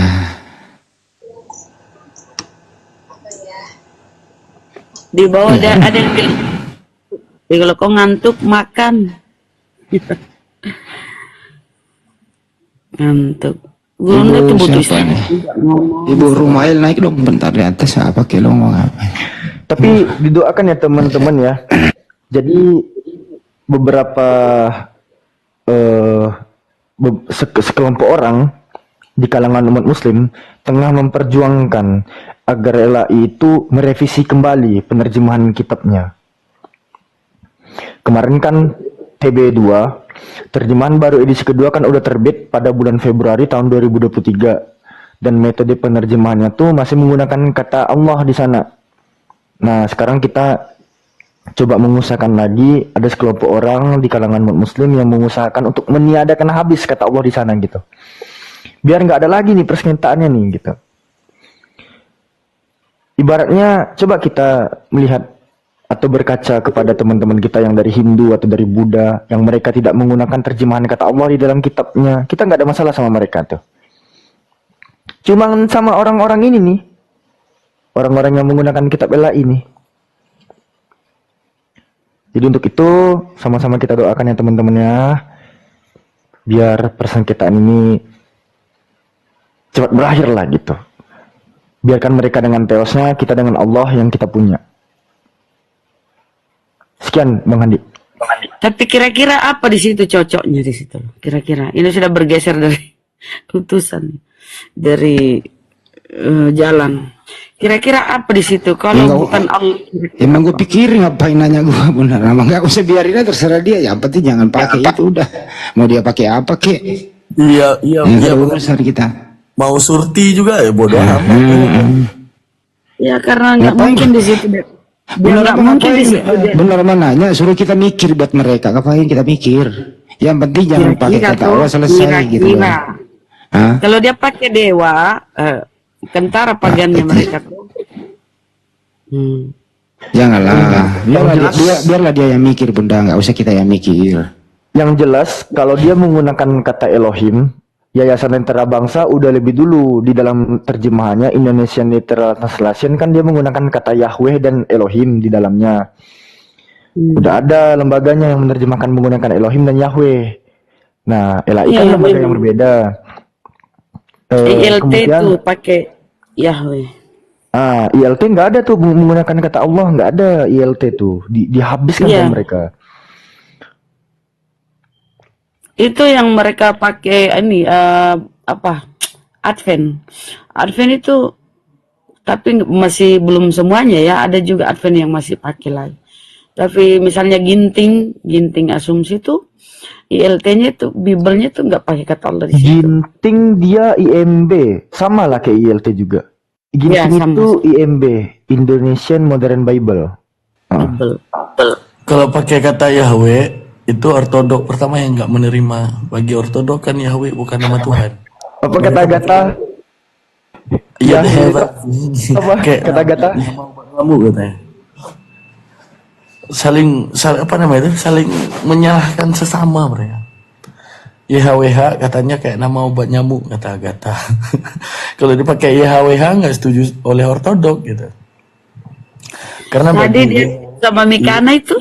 Di bawah ada yang bilang, kalau kau ngantuk makan. Ngantuk. Gunda tuh butuh siapa nih? ngomong. Ibu Rumail naik dong bentar di atas apa kilo ngomong apa? Tapi didoakan ya teman-teman ya. Jadi beberapa sekelompok orang di kalangan umat muslim tengah memperjuangkan agar LAI itu merevisi kembali penerjemahan kitabnya. Kemarin kan TB2, terjemahan baru edisi kedua kan udah terbit pada bulan Februari tahun 2023 dan metode penerjemahannya tuh masih menggunakan kata Allah di sana. Nah, sekarang kita coba mengusahakan lagi, ada sekelompok orang di kalangan umat muslim yang mengusahakan untuk meniadakan habis kata Allah di sana gitu. Biar nggak ada lagi nih persengketaannya nih gitu. Ibaratnya coba kita melihat atau berkaca kepada teman-teman kita yang dari Hindu atau dari Buddha yang mereka tidak menggunakan terjemahan kata Allah di dalam kitabnya. Kita nggak ada masalah sama mereka tuh. Cuma sama orang-orang ini nih, orang-orang yang menggunakan kitab LAI ini. Jadi untuk itu sama-sama kita doakan ya teman-teman ya, biar persengketaan ini cepat berakhir lah gitu. Biarkan mereka dengan teosnya, kita dengan Allah yang kita punya. Sekian Bang Handi. Tapi kira-kira apa di situ cocoknya di situ? Kira-kira ini sudah bergeser dari utusan, dari jalan. Kira-kira apa di situ? Kalau Enggak, bukan Allah. emang gue pikirin ngapain nanya gue bener. Emang nggak usah, biarin aja, terserah dia. Yang penting jangan pakai itu udah. Mau dia pakai apa kek? Iya, Nggak ada urusan kita. mau surti juga ya bodoh amat. Ya karena nggak Ngapain? mungkin di situ deh. Dia Bener nggak apa mungkin di ngapain? situ deh. Bener apa nanya? Suruh kita mikir buat mereka. Ngapain kita mikir? Yang penting jangan pakai Kira-kira kata tuh, Allah, selesai gitu loh. kira-kira. Hah? Kalau dia pakai dewa, kentara pagannya mereka tuh. Janganlah. Biarlah dia yang mikir, Bunda. Nggak usah kita yang mikir. Yang jelas, kalau dia menggunakan kata Elohim, Yayasan Lentera Bangsa udah lebih dulu di dalam terjemahannya Indonesian Literal Translation kan dia menggunakan kata Yahweh dan Elohim di dalamnya. Udah ada lembaganya yang menerjemahkan menggunakan Elohim dan Yahweh. Nah, LAI kan Iya, lembaga memang. yang berbeda. ILT Kemudian, itu pakai Yahweh. ILT nggak ada tuh menggunakan kata Allah, nggak ada ILT tuh, dihabiskan Iya. sama mereka. Itu yang mereka pakai ini apa? Advent. Advent itu tapi masih belum semuanya ya, ada juga Advent yang masih pakai lagi. Tapi misalnya ginting asumsi itu ILT-nya itu Bibelnya itu nggak pakai kata Allah di situ. Ginting dia IMB, sama lah kayak ILT juga. Iya, Ginting sama. itu IMB, Indonesian Modern Bible. Kalau pakai kata Yahweh itu ortodok pertama yang nggak menerima. Bagi ortodok kan Yahweh bukan nama Tuhan. Apa kata Gata? Iya, Yahweh hebat. apa? Kata Gata? Kamu katanya. Saling apa namanya itu? Saling menyalahkan sesama mereka. YHWH katanya kayak nama obat nyamuk kata Agatha. Kalau dipakai YHWH nggak setuju oleh ortodok gitu. Karena Tadi bagi dia sama Mikana itu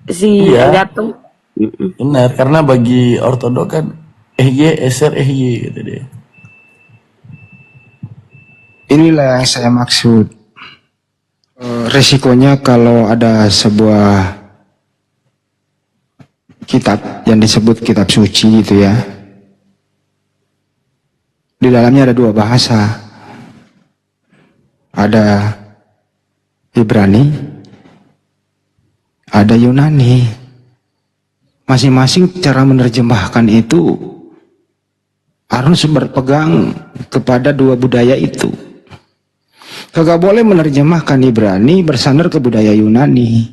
si Iya. Agato. benar, karena bagi ortodok kan eser gitu deh. Inilah yang saya maksud. Resikonya kalau ada sebuah kitab yang disebut kitab suci gitu ya. Di dalamnya ada dua bahasa. Ada Ibrani, ada Yunani. Masing-masing cara menerjemahkan itu harus berpegang kepada dua budaya itu. Kagak boleh menerjemahkan Ibrani bersandar ke budaya Yunani.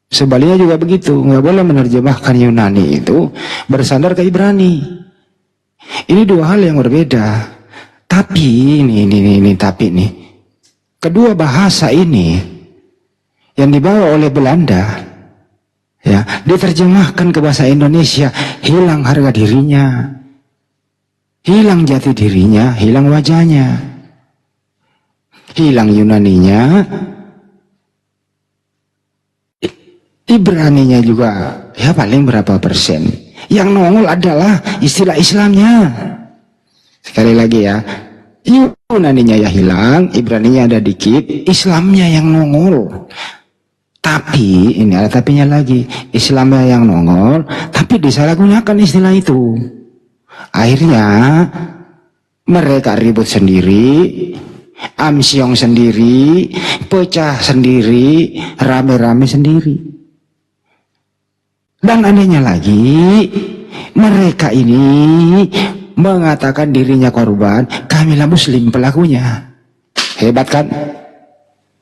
Sebaliknya juga begitu, nggak boleh menerjemahkan Yunani itu bersandar ke Ibrani. Ini dua hal yang berbeda. Tapi tapi kedua bahasa ini yang dibawa oleh Belanda, ya, diterjemahkan ke bahasa Indonesia, hilang harga dirinya, hilang jati dirinya, hilang wajahnya. Hilang Yunaninya, Ibraninya juga, ya paling berapa persen. Yang nongol adalah istilah Islamnya. Sekali lagi ya, Yunaninya ya hilang, Ibraninya ada dikit, Islamnya yang nongol. Tapi, ini ada tapinya lagi, Islamnya yang nongol, tapi disalahgunakan istilah itu. Akhirnya, mereka ribut sendiri, amsyong sendiri, pecah sendiri, rame-rame sendiri. Dan anehnya lagi, mereka ini mengatakan dirinya korban, kamilah muslim pelakunya. Hebat kan?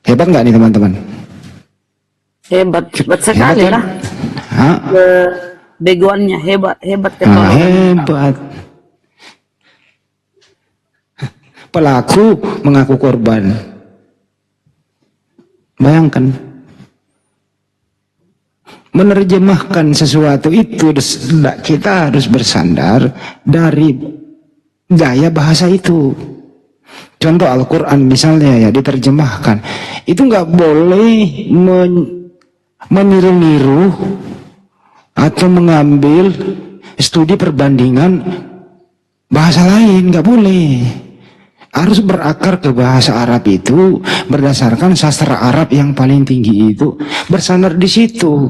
Hebat nggak nih teman-teman? Hebat sekali kan? lah. Hah? Begoannya hebat Ah, ketolongan. hebat. Pelaku mengaku korban. Bayangkan, menerjemahkan sesuatu itu kita harus bersandar dari gaya bahasa itu. Contoh Al-Quran misalnya ya diterjemahkan, itu nggak boleh meniru-niru atau mengambil studi perbandingan bahasa lain, nggak boleh. Harus berakar ke bahasa Arab itu berdasarkan sastra Arab yang paling tinggi itu bersandar di situ.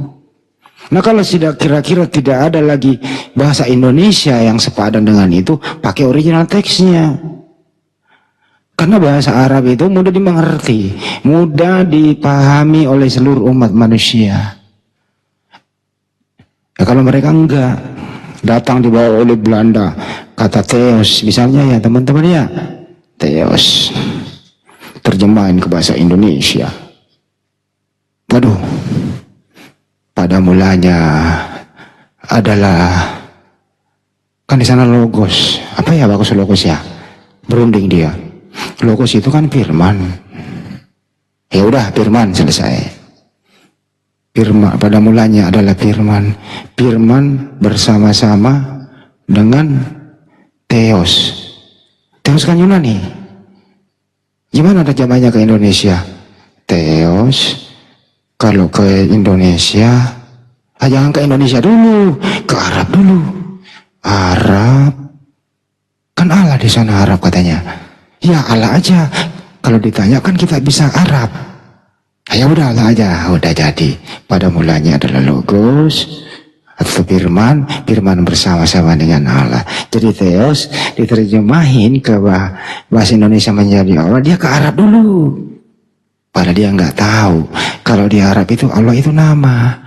Nah kalau tidak, kira-kira tidak ada lagi bahasa Indonesia yang sepadan dengan itu, pakai original teksnya. Karena bahasa Arab itu mudah dimengerti, mudah dipahami oleh seluruh umat manusia. Ya kalau mereka enggak, datang dibawa oleh Belanda, kata Theos misalnya ya teman-teman ya, Theos, terjemahin ke bahasa Indonesia. Waduh, pada mulanya adalah kan di sana logos, apa ya bagus logos ya, berunding dia. Logos itu kan firman. Ya udah firman selesai. Firman pada mulanya adalah firman. Firman bersama-sama dengan Theos. Theos kan Yunani. Gimana terjemahnya ke Indonesia? Theos kalau ke Indonesia, jangan ke Indonesia dulu, ke Arab dulu. Arab kan Allah di sana Arab katanya. Ya Allah aja. Kalau ditanya kan kita bisa Arab. Ya udah Allah aja, udah jadi. Pada mulanya adalah logos atau firman, firman bersama-sama dengan Allah. Jadi Theos diterjemahin ke bahasa Indonesia menjadi Allah, dia ke Arab dulu. Padahal dia nggak tahu kalau di Arab itu Allah itu nama.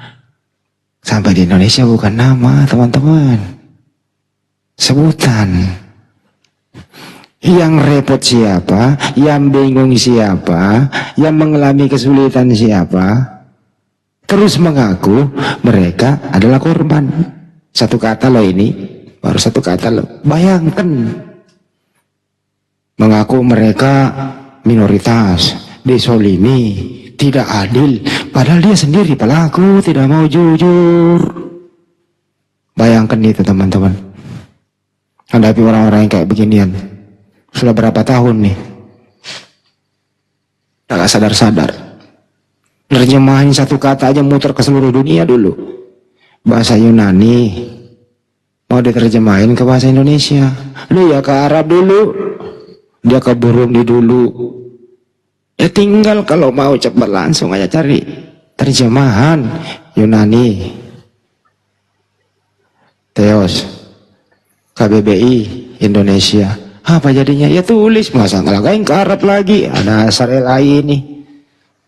Sampai di Indonesia bukan nama, teman-teman. Sebutan. Yang repot siapa? Yang bingung siapa? Yang mengalami kesulitan siapa? Terus mengaku mereka adalah korban. Satu kata loh ini, baru satu kata loh. Bayangkan, mengaku mereka minoritas, disolimi, tidak adil, padahal dia sendiri pelaku, tidak mau jujur. Bayangkan itu teman-teman, hadapi orang-orang yang kayak beginian. Sudah berapa tahun nih, gak sadar-sadar. Nerjemahin satu kata aja muter ke seluruh dunia dulu. Bahasa Yunani mau diterjemahin ke bahasa Indonesia. Lu ya ke Arab dulu, dia ke Burundi dulu. Ya tinggal kalau mau cepat langsung aja cari terjemahan Yunani, Theos, KBBI Indonesia. Apa jadinya? Ya tulis, masa ngelagain ke Arab lagi. Ada Sarel lain nih.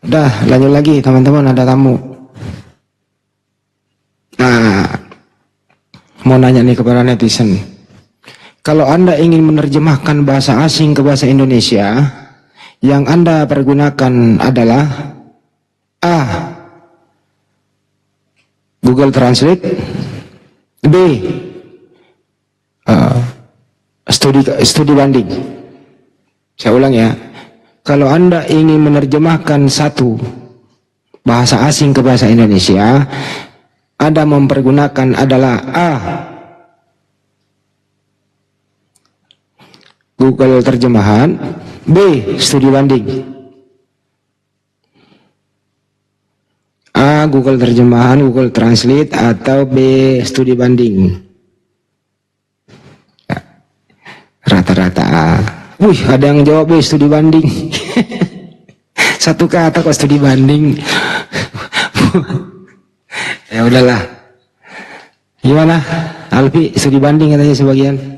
Udah lanjut lagi teman-teman, ada tamu. Nah, mau nanya nih kepada netizen. Kalau Anda ingin menerjemahkan bahasa asing ke bahasa Indonesia, yang Anda pergunakan adalah A. Google Translate, B. Studi banding. Saya ulang ya. Kalau Anda ingin menerjemahkan satu bahasa asing ke bahasa Indonesia, Anda mempergunakan adalah A. Google terjemahan, B. Studi banding. A. Google terjemahan, Google Translate, atau B. Studi banding. Rata-rata A. Wih, ada yang jawab B. Studi banding. Satu kata kok studi banding. Ya udahlah. Gimana? Alfi, studi banding katanya sebagian.